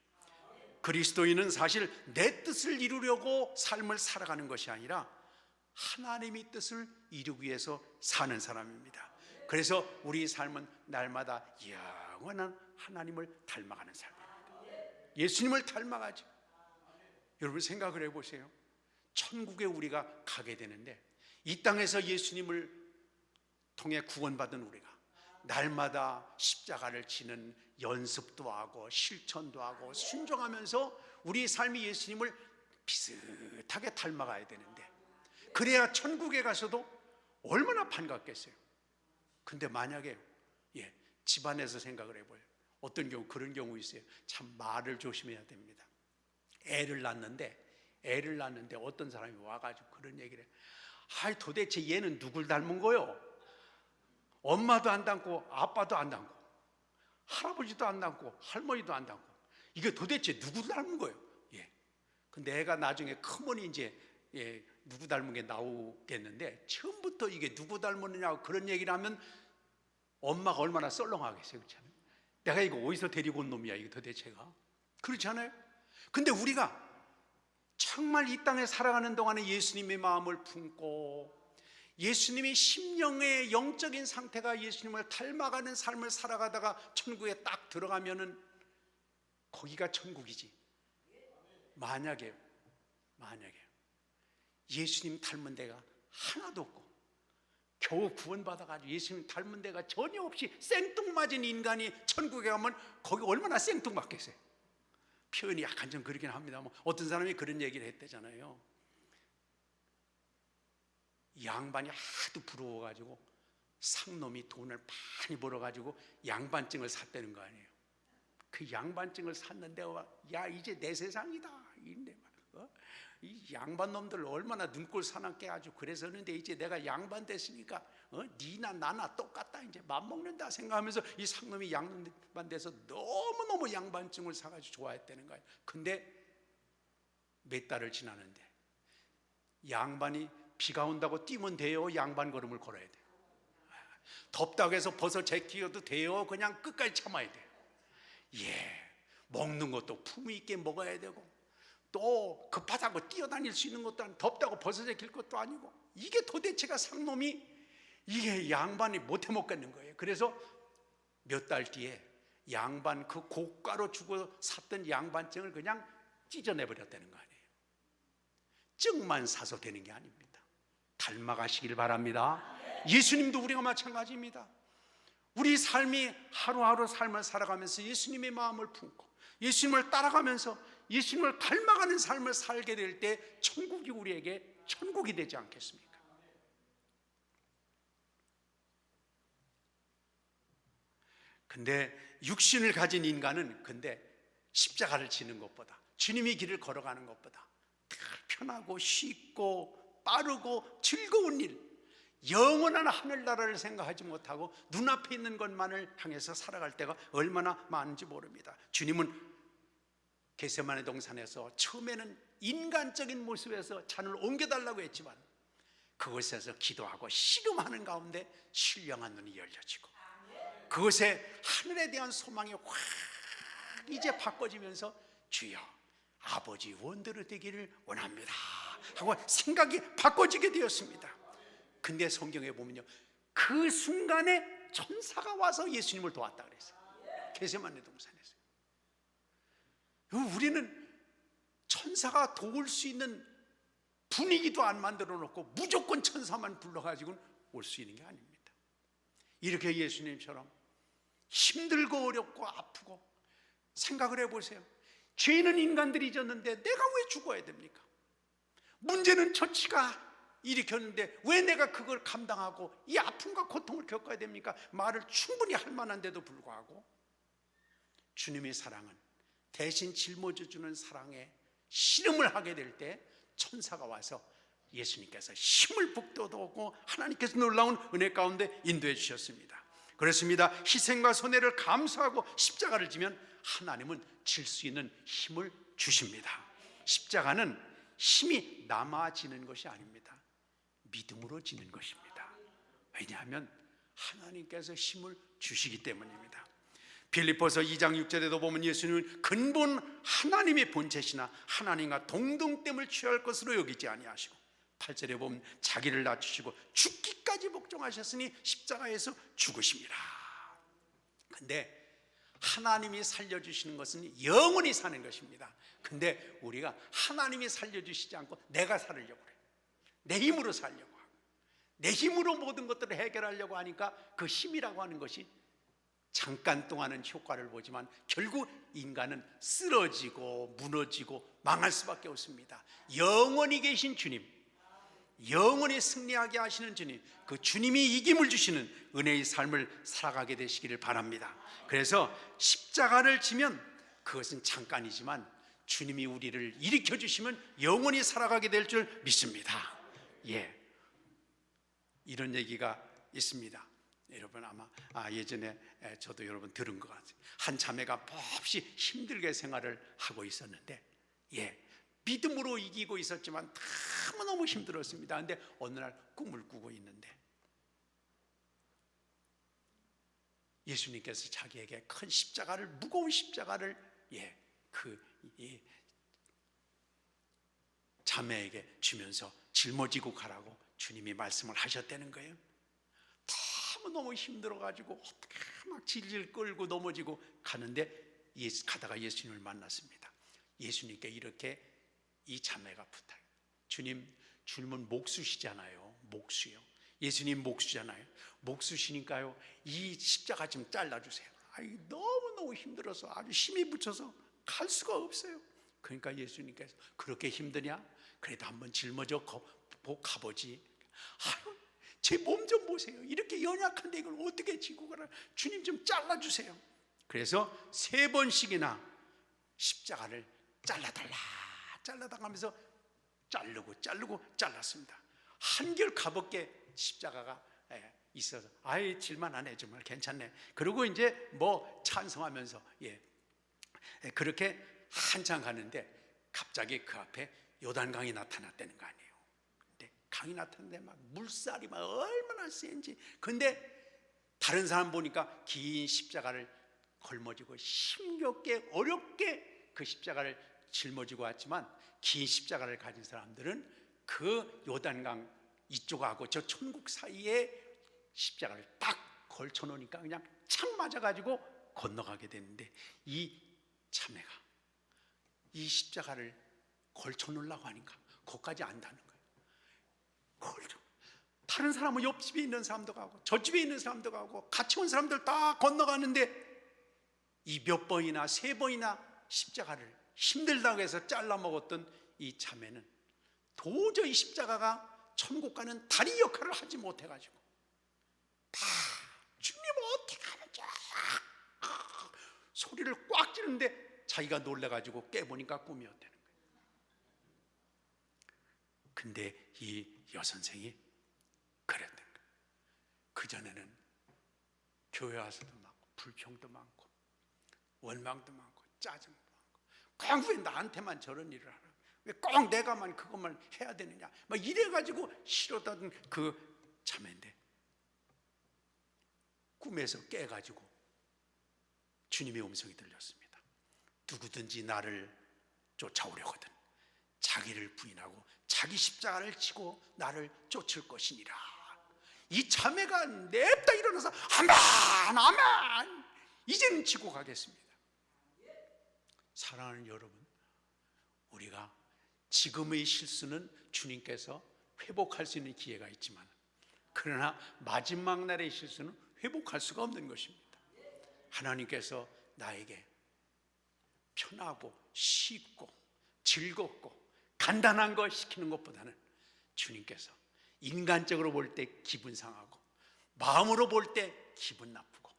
그리스도인은 사실 내 뜻을 이루려고 삶을 살아가는 것이 아니라 하나님의 뜻을 이루기 위해서 사는 사람입니다. 그래서 우리 삶은 날마다 영원한 하나님을 닮아가는 삶입니다. 예수님을 닮아가죠. 여러분 생각을 해보세요. 천국에 우리가 가게 되는데, 이 땅에서 예수님을 통해 구원받은 우리가 날마다 십자가를 지는 연습도 하고 실천도 하고 순종하면서 우리 삶이 예수님을 비슷하게 닮아가야 되는데, 그래야 천국에 가서도 얼마나 반갑겠어요. 근데 만약에 집안에서 생각을 해봐요. 어떤 경우 그런 경우 있어요. 참 말을 조심해야 됩니다. 애를 낳는데 어떤 사람이 와가지고 그런 얘기를 해요. 도대체 얘는 누굴 닮은 거요? 엄마도 안 닮고 아빠도 안 닮고 할아버지도 안 닮고 할머니도 안 닮고, 이게 도대체 누구 닮은 거예요? 근데 애가 나중에 크면 이제 누구 닮은 게 나오겠는데, 처음부터 이게 누구 닮았느냐고 그런 얘기를 하면 엄마가 얼마나 썰렁하겠어요. 그렇지 않아요? 내가 이거 어디서 데리고 온 놈이야 이게 도대체가. 그렇지 않아요? 근데 우리가 정말 이 땅에 살아가는 동안에 예수님의 마음을 품고, 예수님이 심령의 영적인 상태가 예수님을 닮아가는 삶을 살아가다가 천국에 딱 들어가면은 거기가 천국이지. 만약에 예수님 닮은 데가 하나도 없고 겨우 구원받아가지고 예수님 닮은 데가 전혀 없이 생뚱맞은 인간이 천국에 가면 거기 얼마나 생뚱맞겠어요. 표현이 약간 좀 그렇긴 합니다만, 어떤 사람이 그런 얘기를 했대잖아요. 양반이 하도 부러워가지고 상놈이 돈을 많이 벌어가지고 양반증을 샀다는 거 아니에요. 그 양반증을 샀는데 야 이제 내 세상이다 이런데 이 양반 놈들 얼마나 눈꼴 사납게 아주 그래서는데, 이제 내가 양반 됐으니까 니나 나나 똑같다 이제 맘먹는다 생각하면서 이 상놈이 양반 돼서 너무너무 양반증을 사가지고 좋아했다는 거예요. 근데 몇 달을 지나는데 양반이 비가 온다고 뛰면 돼요? 양반 걸음을 걸어야 돼요? 덥다고 해서 벗어 제끼어도 돼요? 그냥 끝까지 참아야 돼요? 먹는 것도 품위 있게 먹어야 되고, 또 급하다고 뛰어다닐 수 있는 것도 아니고, 덥다고 벗어 제낄 것도 아니고, 이게 도대체가 상놈이 이게 양반이 못해 먹겠는 거예요. 그래서 몇 달 뒤에 양반 그 고가로 주고 샀던 양반증을 그냥 찢어내버렸다는 거 아니에요. 증만 사서 되는 게 아닙니다. 닮아가시길 바랍니다. 예수님도 우리가 마찬가지입니다. 우리 삶이 하루하루 삶을 살아가면서 예수님의 마음을 품고 예수님을 따라가면서 예수님을 닮아가는 삶을 살게 될 때 천국이 우리에게 천국이 되지 않겠습니까? 근데 육신을 가진 인간은 근데 십자가를 지는 것보다, 주님의 길을 걸어가는 것보다 편하고 쉽고 빠르고 즐거운 일, 영원한 하늘나라를 생각하지 못하고 눈앞에 있는 것만을 향해서 살아갈 때가 얼마나 많은지 모릅니다. 주님은 겟세마네 동산에서 처음에는 인간적인 모습에서 잔을 옮겨달라고 했지만, 그곳에서 기도하고 씨름하는 가운데 신령한 눈이 열려지고, 그것에 하늘에 대한 소망이 확 이제 바꿔지면서 주여 아버지 원대로 되기를 원합니다 하고 생각이 바꿔지게 되었습니다. 근데 성경에 보면요, 그 순간에 천사가 와서 예수님을 도왔다 그랬어요. 겟세마네 동산에서. 우리는 천사가 도울 수 있는 분위기도 안 만들어 놓고 무조건 천사만 불러가지고는 올 수 있는 게 아닙니다. 이렇게 예수님처럼 힘들고 어렵고 아프고 생각을 해보세요. 죄는 인간들이 졌는데 내가 왜 죽어야 됩니까? 문제는 처치가 일으켰는데 왜 내가 그걸 감당하고 이 아픔과 고통을 겪어야 됩니까? 말을 충분히 할 만한데도 불구하고 주님의 사랑은 대신 짊어져주는 사랑에 씨름을 하게 될 때 천사가 와서 예수님께서 힘을 북돋우고 하나님께서 놀라운 은혜 가운데 인도해 주셨습니다. 그렇습니다. 희생과 손해를 감수하고 십자가를 지면 하나님은 질 수 있는 힘을 주십니다. 십자가는 힘이 남아지는 것이 아닙니다. 믿음으로 지는 것입니다. 왜냐하면 하나님께서 힘을 주시기 때문입니다. 빌립보서 2장 6절에도 보면 예수님은 근본 하나님의 본체시나 하나님과 동등됨을 취할 것으로 여기지 아니하시고 8절에 보면 자기를 낮추시고 죽기까지 복종하셨으니 십자가에서 죽으십니다. 근데 하나님이 살려주시는 것은 영원히 사는 것입니다. 근데 우리가 하나님이 살려주시지 않고 내가 살으려고 그래요. 내 힘으로 살려고 하고 내 힘으로 모든 것들을 해결하려고 하니까 그 힘이라고 하는 것이 잠깐 동안은 효과를 보지만 결국 인간은 쓰러지고 무너지고 망할 수밖에 없습니다. 영원히 계신 주님, 영원히 승리하게 하시는 주님, 그 주님이 이김을 주시는 은혜의 삶을 살아가게 되시기를 바랍니다. 그래서 십자가를 지면 그것은 잠깐이지만 주님이 우리를 일으켜 주시면 영원히 살아가게 될 줄 믿습니다. 예, 이런 얘기가 있습니다. 여러분 아마 예전에 저도 여러분 들은 것 같아요. 한 자매가 몹시 힘들게 생활을 하고 있었는데 믿음으로 이기고 있었지만 너무너무 힘들었습니다. 그런데 어느 날 꿈을 꾸고 있는데 예수님께서 자기에게 큰 십자가를, 무거운 십자가를 자매에게 주면서 짊어지고 가라고 주님이 말씀을 하셨다는 거예요. 너무 힘들어가지고 어떻게 막 질질 끌고 넘어지고 가는데 가다가 예수님을 만났습니다. 예수님께 이렇게 이 자매가 부탁해요. 주님, 주님은 목수시잖아요. 목수요. 예수님 목수잖아요. 목수시니까요, 이 십자가 좀 잘라주세요. 너무너무 힘들어서 아주 힘이 붙여서 갈 수가 없어요. 그러니까 예수님께서 그렇게 힘드냐? 그래도 한번 짊어져 가보지. 제 몸 좀 보세요. 이렇게 연약한데 이걸 어떻게 지고 가라. 주님 좀 잘라주세요. 그래서 3번씩이나 십자가를 잘라달라 하면서 자르고 잘랐습니다. 한결 가볍게 십자가가 있어서 질만하네, 정말 괜찮네. 그리고 이제 뭐 찬송하면서 그렇게 한참 가는데 갑자기 그 앞에 요단강이 나타났다는 거 아니에요. 강이 나타났는데 막 물살이 막 얼마나 센지. 근데 다른 사람 보니까 긴 십자가를 걸머지고 힘겹게 어렵게 그 십자가를 짊어지고 왔지만 긴 십자가를 가진 사람들은 그 요단강 이쪽하고 저 천국 사이에 십자가를 딱 걸쳐 놓으니까 그냥 착 맞아가지고 건너가게 되는데 이 자매가 이 십자가를 걸쳐 놓으려고 하니까 거기까지 안다는 거예요. 다른 사람은 옆집에 있는 사람도 가고 저집에 있는 사람도 가고 같이 온 사람들 다 건너가는데 이 몇 번이나 3번이나 십자가를 힘들다고 해서 잘라 먹었던 이 자매는 도저히 십자가가 천국 가는 다리 역할을 하지 못해가지고 주님 어떻게 하면 좋아 소리를 꽉 지르는데 자기가 놀래가지고 깨보니까 꿈이었다는 거예요. 근데 이 여선생이 그랬던 거예요. 그전에는 교회 와서도 많고 불평도 많고 원망도 많고 짜증도 많고 왜 나한테만 저런 일을 하라, 왜 꼭 내가만 그것만 해야 되느냐 막 이래가지고 싫었다던 그 자매인데 꿈에서 깨가지고 주님의 음성이 들렸습니다. 누구든지 나를 쫓아오려거든 자기를 부인하고 자기 십자가를 지고 나를 쫓을 것이니라. 이 자매가 냅다 일어나서 아멘 이제는 지고 가겠습니다. 사랑하는 여러분, 우리가 지금의 실수는 주님께서 회복할 수 있는 기회가 있지만 그러나 마지막 날의 실수는 회복할 수가 없는 것입니다. 하나님께서 나에게 편하고 쉽고 즐겁고 간단한 거 시키는 것보다는 주님께서 인간적으로 볼 때 기분 상하고 마음으로 볼 때 기분 나쁘고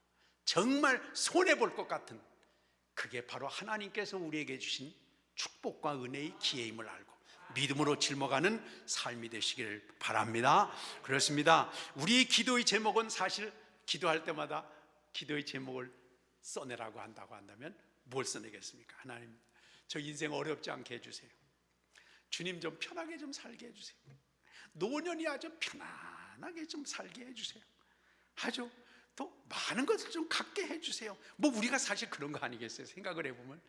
정말 손해볼 것 같은, 그게 바로 하나님께서 우리에게 주신 축복과 은혜의 기회임을 알고 믿음으로 짊어가는 삶이 되시길 바랍니다. 그렇습니다. 우리 기도의 제목은 사실 기도할 때마다 기도의 제목을 써내라고 한다고 한다면 뭘 써내겠습니까? 하나님, 저 인생 어렵지 않게 해주세요. 주님, 좀 편하게 좀 살게 해주세요. 노년이 아주 편안하게 좀 살게 해주세요. 아주 또 많은 것을 좀 갖게 해주세요. 뭐 우리가 사실 그런 거 아니겠어요? 생각을 해보면,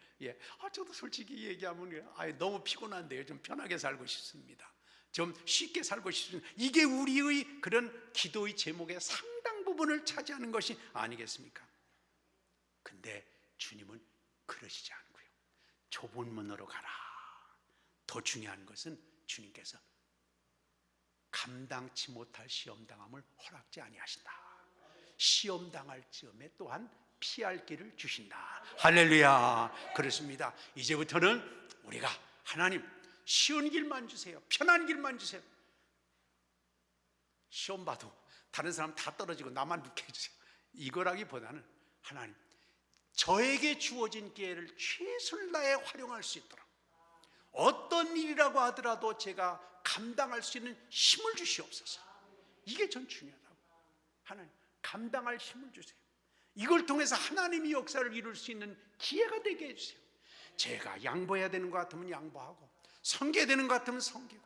저도 솔직히 얘기하면 너무 피곤한데요, 좀 편하게 살고 싶습니다. 좀 쉽게 살고 싶습니다. 이게 우리의 그런 기도의 제목의 상당 부분을 차지하는 것이 아니겠습니까? 근데 주님은 그러시지 않고요, 좁은 문으로 가라. 더 중요한 것은 주님께서 감당치 못할 시험당함을 허락지 아니하신다. 시험당할 즈음에 또한 피할 길을 주신다. 할렐루야. 그렇습니다. 이제부터는 우리가 하나님, 쉬운 길만 주세요. 편한 길만 주세요. 시험 봐도 다른 사람 다 떨어지고 나만 늦게 해주세요. 이거라기보다는 하나님, 저에게 주어진 기회를 최선을 다해 활용할 수 있도록 어떤 일이라고 하더라도 제가 감당할 수 있는 힘을 주시옵소서. 이게 전 중요하다고. 하나님, 감당할 힘을 주세요. 이걸 통해서 하나님이 역사를 이룰 수 있는 기회가 되게 해주세요. 제가 양보해야 되는 것 같으면 양보하고, 섬겨야 되는 것 같으면 섬기고,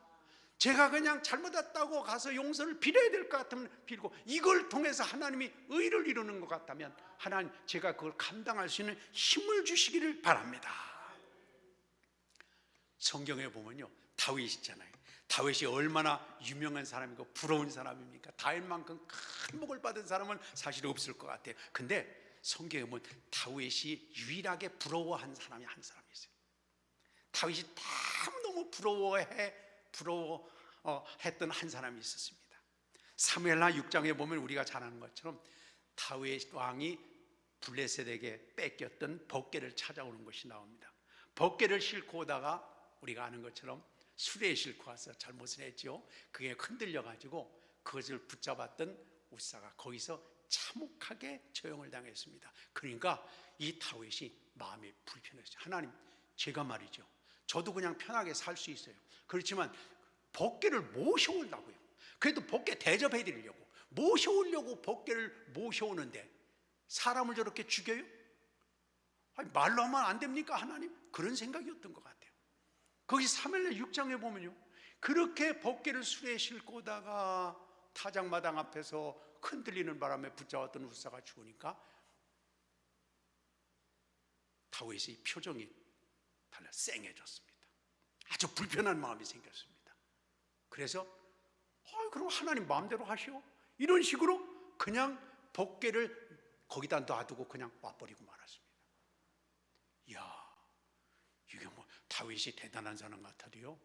제가 그냥 잘못했다고 가서 용서를 빌어야 될 것 같으면 빌고, 이걸 통해서 하나님이 의를 이루는 것 같다면 하나님, 제가 그걸 감당할 수 있는 힘을 주시기를 바랍니다. 성경에 보면요, 다윗 있잖아요. 다윗이 얼마나 유명한 사람이고 부러운 사람입니까? 다윗만큼 큰 복을 받은 사람은 사실 없을 것 같아요. 근데 성경에 보면 다윗이 유일하게 부러워한 사람이 한 사람이 있어요. 다윗이 너무 부러워했던 한 사람이 있었습니다. 사무엘하 6장에 보면 우리가 잘 아는 것처럼 다윗 왕이 블레셋에게 뺏겼던 벗개를 찾아오는 것이 나옵니다. 벗개를 싣고 오다가 우리가 아는 것처럼 수레에 싣고 와서 잘못을 했죠. 그게 흔들려가지고 그것을 붙잡았던 우사가 거기서 참혹하게 처형을 당했습니다. 그러니까 이 다윗이 마음이 불편했어요. 하나님, 제가 말이죠, 저도 그냥 편하게 살 수 있어요. 그렇지만 벗개를 모셔오려고요. 그래도 벗개 대접해 드리려고 모셔오려고 벗개를 모셔오는데 사람을 저렇게 죽여요? 아니, 말로 하면 안 됩니까 하나님? 그런 생각이었던 것 같아요. 거기 사무엘하 6장에 보면요, 그렇게 벗개를 수레에 싣고 오다가 타작마당 앞에서 흔들리는 바람에 붙잡았던 우사가 죽으니까 다윗의 표정이 달라 쌩해졌습니다. 아주 불편한 마음이 생겼습니다. 그래서 그럼 하나님 마음대로 하시오, 이런 식으로 그냥 벗개를 거기다 놔두고 그냥 와버리고 말았습니다. 이야, 이게 뭐 다윗이 대단한 사람 같아도요,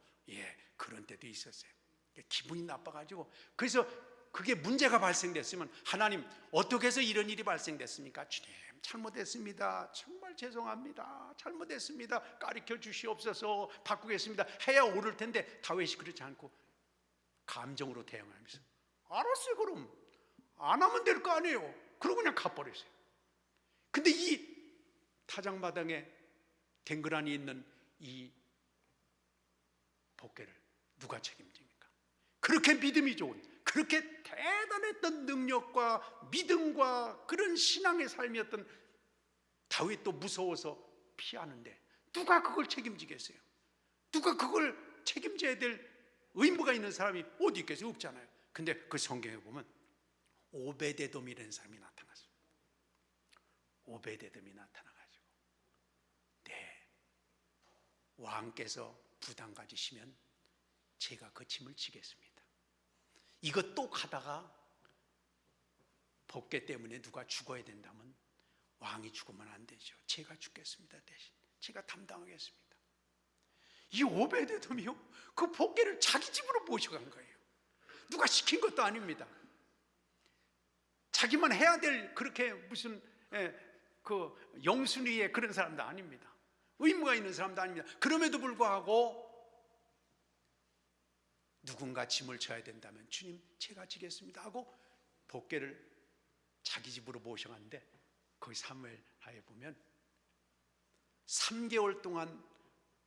그런 때도 있었어요. 기분이 나빠가지고, 그래서 그게 문제가 발생됐으면 하나님, 어떻게 해서 이런 일이 발생됐습니까? 주님, 잘못했습니다. 정말 죄송합니다. 잘못했습니다. 가르쳐 주시옵소서. 바꾸겠습니다. 해야 옳을 텐데 다윗이 그렇지 않고 감정으로 대응하면서, 알았어요, 그럼 안 하면 될 거 아니에요. 그러고 그냥 가버렸어요. 근데 이 타작마당에 댕그라니 있는 이 벗개를 누가 책임집니까? 그렇게 믿음이 좋은, 그렇게 대단했던 능력과 믿음과 그런 신앙의 삶이었던 다윗도 무서워서 피하는데 누가 그걸 책임지겠어요? 누가 그걸 책임져야 될 의무가 있는 사람이 어디 있겠어요? 없잖아요. 근데 그 성경에 보면 오베데돔이라는 사람이 나타났어요. 오베데돔이 나타나가지고, 왕께서 부담 가지시면 제가 그 짐을 지겠습니다. 이것 또 가다가 벗개 때문에 누가 죽어야 된다면 왕이 죽으면 안 되죠. 제가 죽겠습니다. 대신 제가 담당하겠습니다. 이 오베데돔이요, 그 벗개를 자기 집으로 모셔간 거예요. 누가 시킨 것도 아닙니다. 자기만 해야 될 그렇게 무슨 그 영순위의 그런 사람도 아닙니다. 의무가 있는 사람도 아닙니다. 그럼에도 불구하고 누군가 짐을 져야 된다면 주님 제가 지겠습니다 하고 복궤를 자기 집으로 모셔갔는데, 거기 사무엘하에 보면 3개월 동안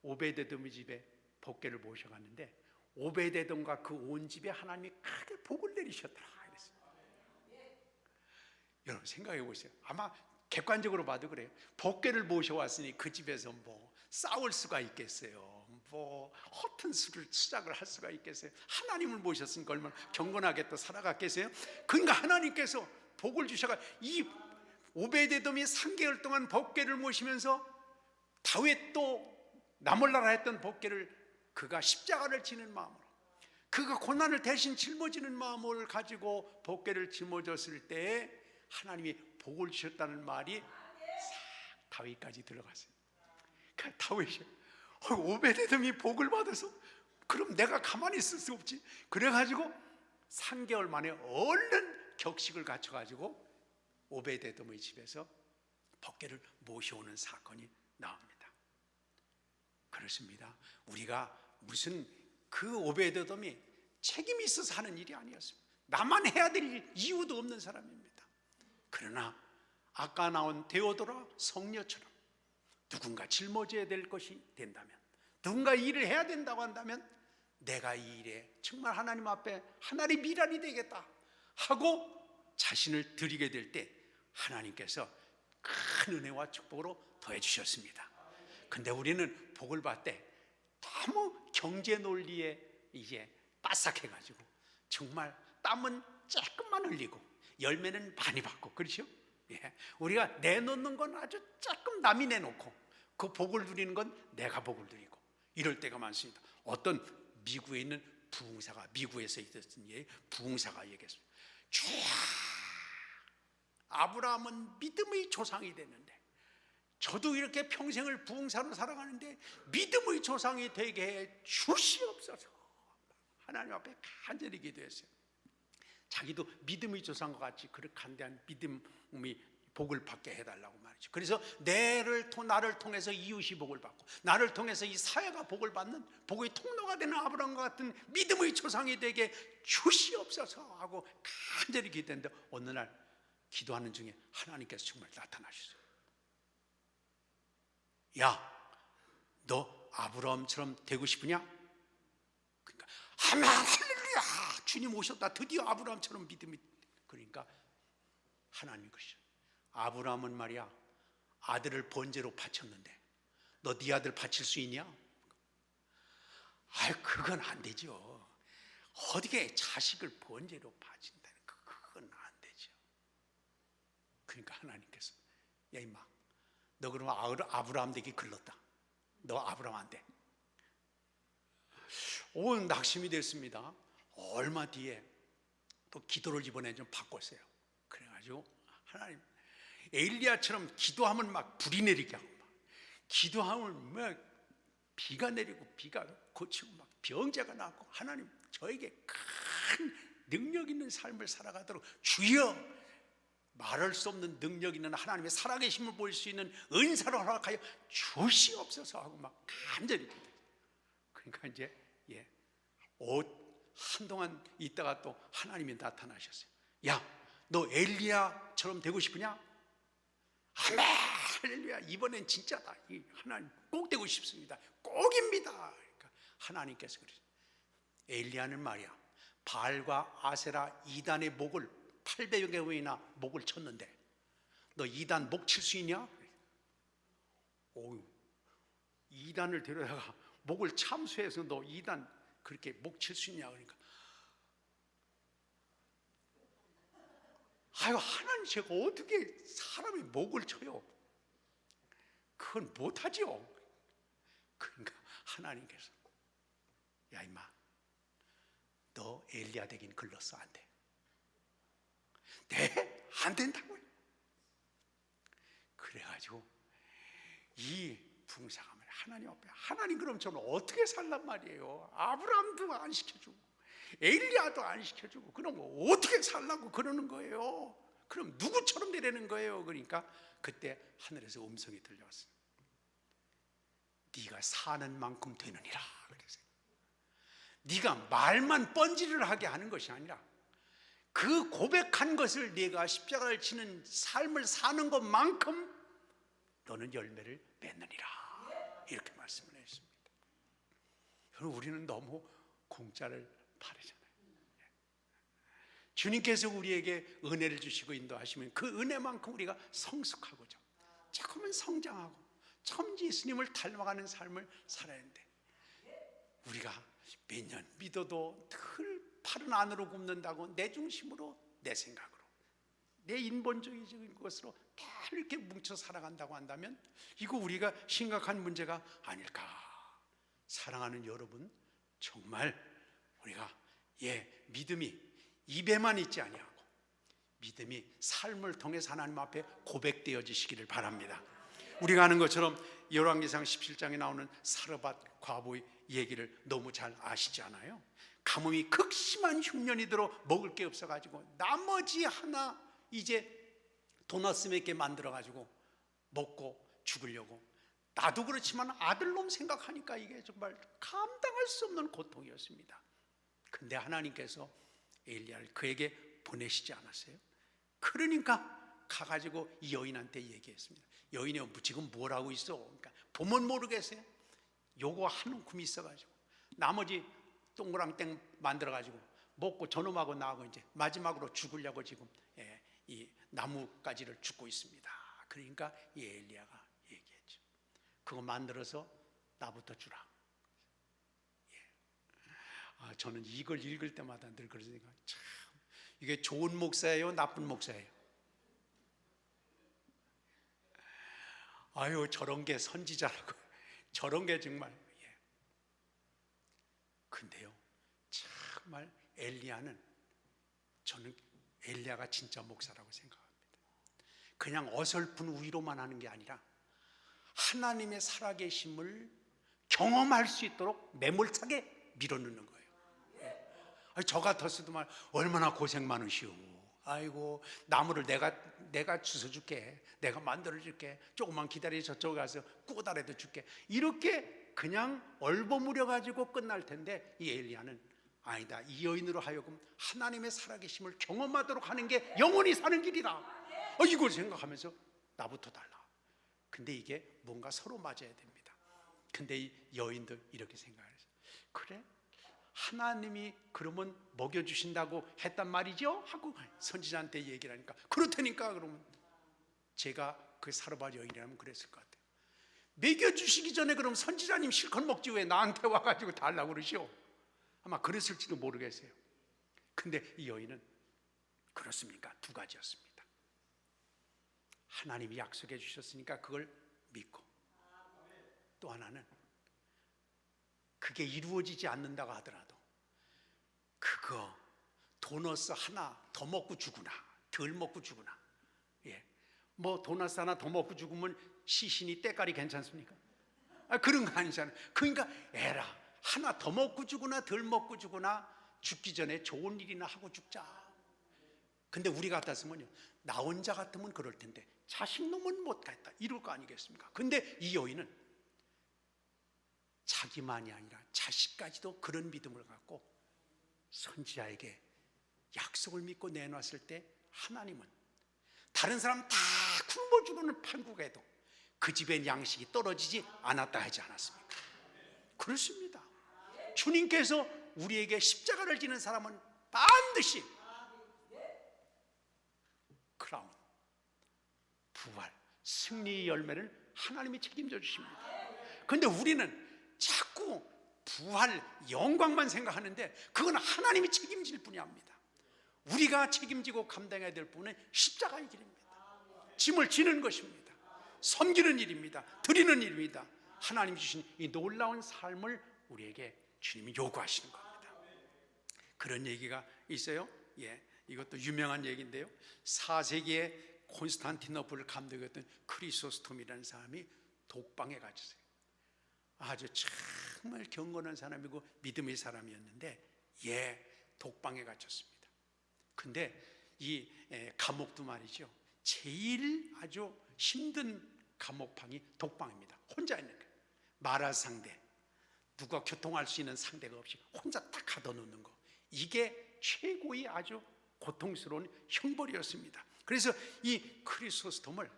오베데돔의 집에 복궤를 모셔갔는데 오베데돔과 그 온 집에 하나님이 크게 복을 내리셨더라 그랬어요. 여러분 생각해 보세요. 아마 객관적으로 봐도 그래요. 복궤를 모셔왔으니 그 집에서 뭐 싸울 수가 있겠어요? 뭐 허튼 수를 시작을 할 수가 있겠어요? 하나님을 모셨으니까 얼마나 경건하게 또 살아갔겠어요? 그러니까 하나님께서 복을 주셔가 이 오베데돔이 3개월 동안 복궤를 모시면서 다윗도 나몰라라 했던 복궤를 그가 십자가를 지는 마음으로, 그가 고난을 대신 짊어지는 마음을 가지고 복궤를 짊어졌을 때에 하나님이 복을 주셨다는 말이 싹 다윗까지 들어갔어요. 그 다윗이 오베데돔이 복을 받아서 그럼 내가 가만히 있을 수 없지. 그래가지고 3개월 만에 얼른 격식을 갖춰가지고 오베데돔의 집에서 복궤를 모셔오는 사건이 나옵니다. 그렇습니다. 우리가 무슨 그 오베데돔이 책임이 있어서 하는 일이 아니었습니다. 나만 해야 될 이유도 없는 사람입니다. 그러나 아까 나온 데오도라 성녀처럼 누군가 짊어져야 될 것이 된다면, 누군가 일을 해야 된다고 한다면 내가 이 일에 정말 하나님 앞에 하나의 미랄이 되겠다 하고 자신을 드리게 될 때 하나님께서 큰 은혜와 축복으로 더해 주셨습니다. 근데 우리는 복을 받을 때 너무 경제 논리에 이제 빠삭해가지고 정말 땀은 조금만 흘리고 열매는 많이 받고, 그렇죠? 예. 우리가 내놓는 건 아주 조금 남이 내놓고 그 복을 누리는 건 내가 복을 누리고 이럴 때가 많습니다. 어떤 미국에 있는 부흥사가, 미국에서 있었던 예, 부흥사가 얘기했습니다. 주야, 아브라함은 믿음의 조상이 됐는데 저도 이렇게 평생을 부흥사로 살아가는데 믿음의 조상이 되게 해 주시옵소서. 하나님 앞에 간절히 기도했어요. 자기도 믿음의 조상과 같이 그렇게 간대한 믿음의 복을 받게 해달라고 말이죠. 그래서 나를 통해서 이웃이 복을 받고 나를 통해서 이 사회가 복을 받는 복의 통로가 되는 아브라함과 같은 믿음의 조상이 되게 주시옵소서 하고 간절히 기도했는데 어느 날 기도하는 중에 하나님께서 정말 나타나셨어요. 야, 너 아브라함처럼 되고 싶으냐? 그러니까 아멘, 할렐루야, 주님 오셨다. 드디어 아브라함처럼 믿음이. 그러니까 하나님이 그러셔. 아브라함은 말이야 아들을 번제로 바쳤는데 너 네 아들 바칠 수 있냐? 아유, 그건 안 되죠. 어떻게 자식을 번제로 바친다는 그건 안 되죠. 그러니까 하나님께서 야 임마, 너 그러면 아브라함 되기 글렀다. 너 아브라함 안 돼. 오, 낙심이 됐습니다. 얼마 뒤에 또 기도를 이번에 좀 바꿨어요. 그래가지고 하나님 엘리야처럼 기도하면 막 불이 내리게 하고 막 기도하면 막 비가 내리고 비가 고치고 막 병자가 나고 하나님 저에게 큰 능력 있는 삶을 살아가도록 주여 말할 수 없는 능력 있는 하나님의 살아계심을 볼 수 있는 은사를 허락하여 주시옵소서 하고 막 간절히 기도해요. 그러니까 이제 한동안 있다가 또 하나님이 나타나셨어요. 야, 너 엘리야처럼 되고 싶으냐? 아멘, 할렐루야, 이번엔 진짜다. 하나님 꼭 되고 싶습니다. 꼭입니다. 그러니까 하나님께서 그러죠. 엘리야는 말이야 바알과 아세라 2단의 목을 800여 개나 목을 쳤는데 너 2단 목 칠 수 있냐? 오, 2단을 데려다가 목을 참수해서 너 2단 그렇게 목 칠 수 있냐? 그러니까 아유, 하나님 제가 어떻게 사람의 목을 쳐요? 그건 못하죠. 그러니까 하나님께서 야 임마, 너 엘리야 되긴 글렀어. 안 돼. 네? 안 된다고요. 그래가지고 이 부흥사가 말이야 하나님 앞에, 하나님 그럼 저는 어떻게 살란 말이에요? 아브라함도 안 시켜주고 엘리야도 안 시켜주고 그럼 어떻게 살라고 그러는 거예요? 그럼 누구처럼 되라는 거예요? 그러니까 그때 하늘에서 음성이 들려왔어요. 네가 사는 만큼 되느니라. 그래서 네가 말만 뻔질을 하게 하는 것이 아니라 그 고백한 것을 네가 십자가를 지는 삶을 사는 것만큼 너는 열매를 맺느니라. 이렇게 말씀을 했습니다. 여러분, 우리는 너무 공짜를 바라잖아요. 주님께서 우리에게 은혜를 주시고 인도하시면 그 은혜만큼 우리가 성숙하고죠, 조금은 성장하고 참 예수님을 닮아가는 삶을 살아야 하는데, 우리가 몇 년 믿어도 늘 팔은 안으로 굽는다고 내 중심으로, 내 생각으로, 내 인본주의적인 것으로 다 이렇게 뭉쳐 살아간다고 한다면 이거 우리가 심각한 문제가 아닐까. 사랑하는 여러분, 정말 우리가 믿음이 입에만 있지 아니하고 믿음이 삶을 통해서 하나님 앞에 고백되어지시기를 바랍니다. 우리가 아는 것처럼 열왕기상 17장에 나오는 사르밧 과부의 얘기를 너무 잘 아시지 않아요? 가뭄이 극심한 흉년이 들어 먹을 게 없어가지고 나머지 하나 이제 도넛 몇 개 만들어가지고 먹고 죽으려고, 나도 그렇지만 아들놈 생각하니까 이게 정말 감당할 수 없는 고통이었습니다. 근데 하나님께서 엘리야를 그에게 보내시지 않았어요? 그러니까 가가지고 이 여인한테 얘기했습니다. 여인이 지금 뭘 하고 있어? 그러니까 보면 모르겠어요. 요거 한 움큼 있어가지고 나머지 동그랑땡 만들어가지고 먹고 저놈하고 나하고 이제 마지막으로 죽으려고 지금 이 나뭇가지를 줍고 있습니다. 그러니까 이 엘리야가 얘기했죠. 그거 만들어서 나부터 주라. 저는 이걸 읽을 때마다 늘 그런 생각, 참 이게 좋은 목사예요, 나쁜 목사예요? 아유, 저런 게 선지자라고, 저런 게 정말. 근데요, 정말 엘리야는, 저는 엘리야가 진짜 목사라고 생각합니다. 그냥 어설픈 위로만 하는 게 아니라 하나님의 살아계심을 경험할 수 있도록 매몰차게 밀어넣는 거예요. 저 같았어도 말 얼마나 고생 많으시오. 아이고, 나무를 내가 주워줄게, 내가 만들어줄게, 조금만 기다려, 저쪽에 가서 꾸다래도 줄게, 이렇게 그냥 얼버무려 가지고 끝날 텐데, 이 엘리야는 아니다, 이 여인으로 하여금 하나님의 살아계심을 경험하도록 하는 게 영원히 사는 길이다. 이걸 생각하면서 나부터 달라. 근데 이게 뭔가 서로 맞아야 됩니다. 근데 이 여인도 이렇게 생각했어요. 그래? 하나님이 그러면 먹여주신다고 했단 말이죠? 하고 선지자한테 얘기를 하니까 그렇다니까. 그러면 제가 그 사르밧 여인이라면 그랬을 것 같아요. 먹여주시기 전에 그럼 선지자님 실컷 먹지 왜 나한테 와가지고 달라고 그러시오? 아마 그랬을지도 모르겠어요. 근데 이 여인은 그렇습니까? 두 가지였습니다. 하나님이 약속해 주셨으니까 그걸 믿고, 또 하나는 그게 이루어지지 않는다고 하더라도 그거 도너스 하나 더 먹고 죽으나 덜 먹고 죽으나, 뭐 도너스 하나 더 먹고 죽으면 시신이 때깔이 괜찮습니까? 그런 거 아니잖아요. 그러니까 에라, 하나 더 먹고 죽으나 덜 먹고 죽으나 죽기 전에 좋은 일이나 하고 죽자. 근데 우리 같았으면요, 나 혼자 같으면 그럴 텐데 자식 놈은 못했다 이럴 거 아니겠습니까? 근데 이 여인은 자기만이 아니라 자식까지도 그런 믿음을 갖고 선지자에게 약속을 믿고 내놨을 때, 하나님은 다른 사람 다 굶어 죽는 판국에도 그 집엔 양식이 떨어지지 않았다 하지 않았습니까? 그렇습니다. 주님께서 우리에게 십자가를 지는 사람은 반드시 크라운, 부활, 승리의 열매를 하나님이 책임져 주십니다. 그런데 우리는 자꾸 부활, 영광만 생각하는데 그건 하나님이 책임질 분이 합니다. 우리가 책임지고 감당해야 될 분은 십자가의 길입니다. 짐을 지는 것입니다. 섬기는 일입니다. 드리는 일입니다. 하나님 주신 이 놀라운 삶을 우리에게 주님이 요구하시는 겁니다. 그런 얘기가 있어요. 이것도 유명한 얘기인데요, 4세기에 콘스탄티노플 감독이었던 크리소스톰이라는 사람이 독방에 갇혔어요. 아주 정말 경건한 사람이고 믿음의 사람이었는데 독방에 갇혔습니다. 근데 감옥도 말이죠, 제일 아주 힘든 감옥방이 독방입니다. 혼자 있는 거예요. 말할 상대, 누가 교통할 수 있는 상대가 없이 혼자 딱 가둬놓는 거, 이게 최고의 아주 고통스러운 형벌이었습니다. 그래서 이 크리소스톰을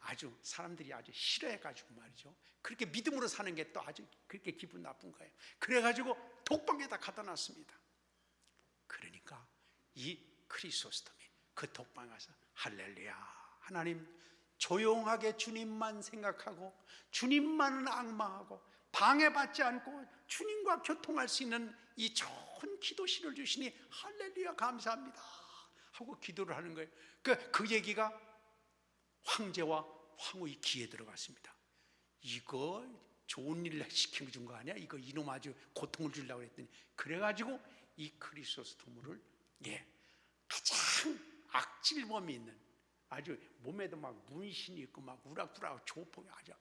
아주 사람들이 아주 싫어해가지고 말이죠, 그렇게 믿음으로 사는 게 또 아주 그렇게 기분 나쁜 거예요. 그래가지고 독방에다 갖다 놨습니다. 그러니까 이 크리소스톰이 그 독방에 가서 할렐루야, 하나님 조용하게 주님만 생각하고 주님만은 악마하고 방해받지 않고 주님과 교통할 수 있는 이 좋은 기도실을 주시니 할렐루야 감사합니다 하고 기도를 하는 거예요. 그 얘기가 황제와 황후의 귀에 들어갔습니다. 이거 좋은 일을 시켜준 거 아니야? 이놈 아주 고통을 주려고 했더니, 그래가지고 이 크리소스토무를 가장 악질범이 있는, 아주 몸에도 막 문신이 있고 막 우락부락 조폭이 아주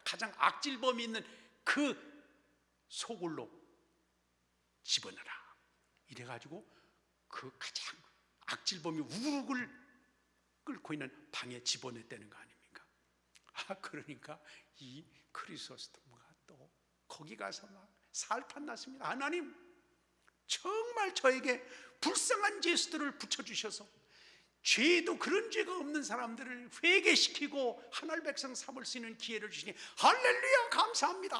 가장 악질범이 있는 그 소굴로 집어넣어라, 이래가지고 그 가장 악질범이 우르르 끓고 있는 방에 집어넣었다는 거 아닙니까? 그러니까 이 크리소스토무가 또 거기 가서 막 살판 났습니다. 하나님 정말 저에게 불쌍한 제수들을 붙여주셔서 죄도 그런 죄가 없는 사람들을 회개시키고 하나님 백성 삼을 수 있는 기회를 주시니 할렐루야 감사합니다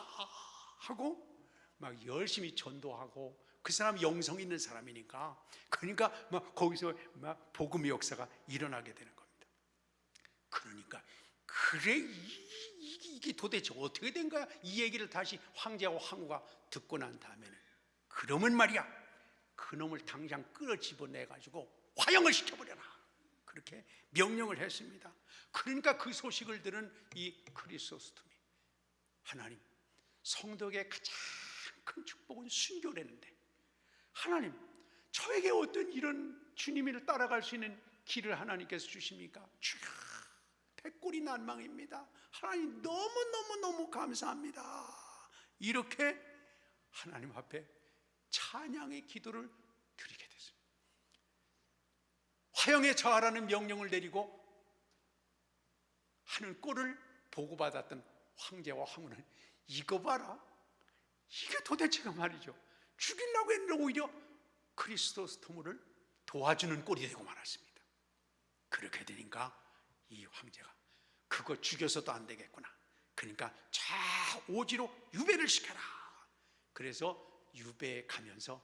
하고 막 열심히 전도하고, 그 사람 영성 있는 사람이니까, 그러니까 막 거기서 막 복음의 역사가 일어나게 되는 겁니다. 그러니까 그래 이게 도대체 어떻게 된 거야? 이 얘기를 다시 황제와 황후가 듣고 난 다음에는, 그러면 말이야 그놈을 당장 끌어 집어내가지고 화형을 시켜버려라, 그렇게 명령을 했습니다. 그러니까 그 소식을 들은 이 크리소스톰이, 하나님 성도에게 가장 큰 축복은 순교라는데 하나님 저에게 어떤 이런 주님을 따라갈 수 있는 길을 하나님께서 주십니까? 주여 백골이 난망입니다. 하나님 너무너무 감사합니다. 이렇게 하나님 앞에 찬양의 기도를 드리게 됐습니다. 화형에 처하라는 명령을 내리고 하는 꼴을 보고받았던 황제와 황후는 이거 봐라, 이게 도대체가 말이죠, 죽이려고 했는데 오히려 크리소스토무를 도와주는 꼴이 되고 말았습니다. 그렇게 되니까 이 황제가 그거 죽여서도 안 되겠구나, 그러니까 자 오지로 유배를 시켜라. 그래서 유배에 가면서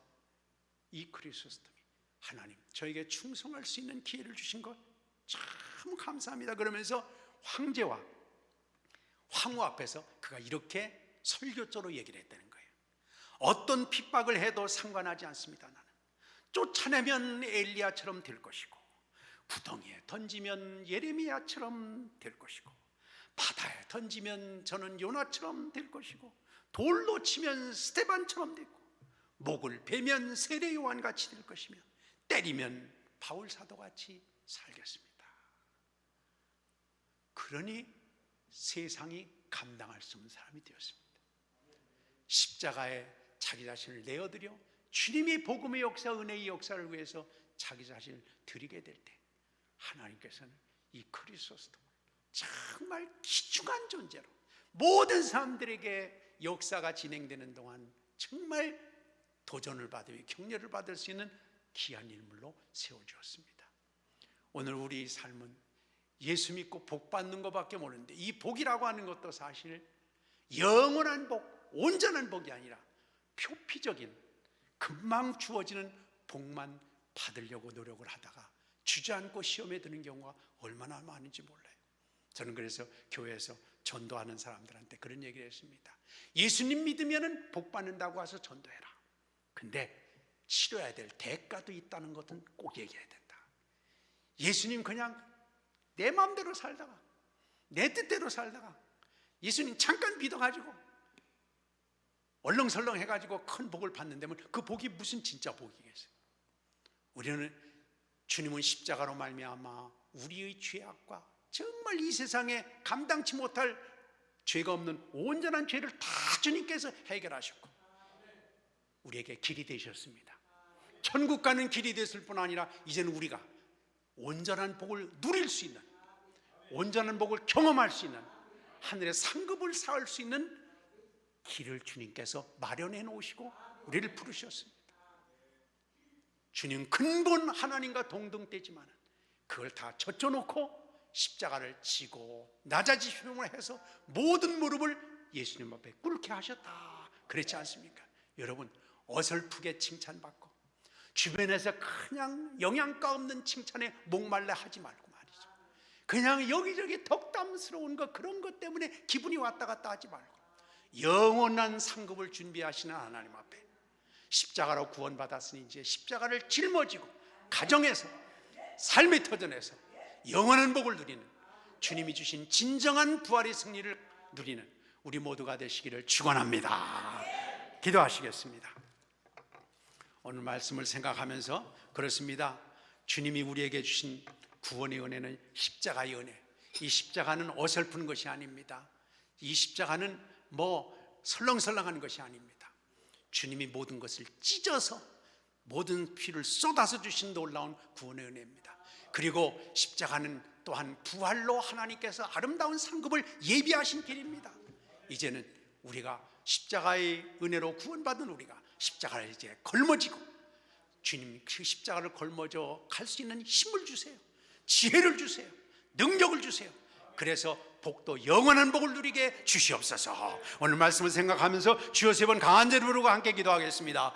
이 크리소스톰이 하나님 저에게 충성할 수 있는 기회를 주신 것 참 감사합니다 그러면서 황제와 황후 앞에서 그가 이렇게 설교조로 얘기를 했다는 거예요. 어떤 핍박을 해도 상관하지 않습니다. 나는 쫓아내면 엘리야처럼 될 것이고, 구덩이에 던지면 예레미야처럼 될 것이고, 바다에 던지면 저는 요나처럼 될 것이고, 돌로 치면 스테반처럼 되고, 목을 베면 세례 요한같이 될 것이며, 때리면 바울 사도같이 살겠습니다. 그러니 세상이 감당할 수 없는 사람이 되었습니다. 십자가에 자기 자신을 내어드려 주님이 복음의 역사, 은혜의 역사를 위해서 자기 자신을 드리게 될 때 하나님께서는 이 크리소스톰을 정말 귀중한 존재로 모든 사람들에게 역사가 진행되는 동안 정말 도전을 받으며 격려를 받을 수 있는 귀한 인물로 세워주었습니다. 오늘 우리 삶은 예수 믿고 복 받는 것밖에 모르는데, 이 복이라고 하는 것도 사실 영원한 복, 온전한 복이 아니라 표피적인 금방 주어지는 복만 받으려고 노력을 하다가 주저앉고 시험에 드는 경우가 얼마나 많은지 몰라요. 저는 그래서 교회에서 전도하는 사람들한테 그런 얘기를 했습니다. 예수님 믿으면 복 받는다고 와서 전도해라. 근데 치러야 될 대가도 있다는 것은 꼭 얘기해야 된다. 예수님 그냥 내 마음대로 살다가 내 뜻대로 살다가 예수님 잠깐 믿어가지고 얼렁설렁 해가지고 큰 복을 받는다면 그 복이 무슨 진짜 복이겠어요? 우리는 주님은 십자가로 말미암아 우리의 죄악과 정말 이 세상에 감당치 못할 죄가 없는 온전한 죄를 다 주님께서 해결하셨고 우리에게 길이 되셨습니다. 천국 가는 길이 됐을 뿐 아니라 이제는 우리가 온전한 복을 누릴 수 있는, 온전한 복을 경험할 수 있는, 하늘의 상급을 쌓을 수 있는 길을 주님께서 마련해 놓으시고 우리를 부르셨습니다. 주님 근본 하나님과 동등되지만 그걸 다 젖혀놓고 십자가를 지고 낮아지심을 해서 모든 무릎을 예수님 앞에 꿇게 하셨다. 그렇지 않습니까? 여러분, 어설프게 칭찬받고 주변에서 그냥 영양가 없는 칭찬에 목말라 하지 말고 말이죠. 그냥 여기저기 덕담스러운 거, 그런 것 때문에 기분이 왔다 갔다 하지 말고 영원한 상급을 준비하시는 하나님 앞에 십자가로 구원받았으니 이제 십자가를 짊어지고 가정에서, 삶의 터전에서 영원한 복을 누리는, 주님이 주신 진정한 부활의 승리를 누리는 우리 모두가 되시기를 축원합니다. 기도하시겠습니다. 오늘 말씀을 생각하면서 그렇습니다. 주님이 우리에게 주신 구원의 은혜는 십자가의 은혜. 이 십자가는 어설픈 것이 아닙니다. 이 십자가는 설렁설렁한 것이 아닙니다. 주님이 모든 것을 찢어서 모든 피를 쏟아서 주신 놀라운 구원의 은혜입니다. 그리고 십자가는 또한 부활로 하나님께서 아름다운 상급을 예비하신 길입니다. 이제는 우리가 십자가의 은혜로 구원받은 우리가 십자가를 이제 걸머지고, 주님 그 십자가를 걸머져 갈 수 있는 힘을 주세요. 지혜를 주세요. 능력을 주세요. 그래서 복도 영원한 복을 누리게 주시옵소서. 오늘 말씀을 생각하면서 주여 세 번 강한 제를 부르고 함께 기도하겠습니다.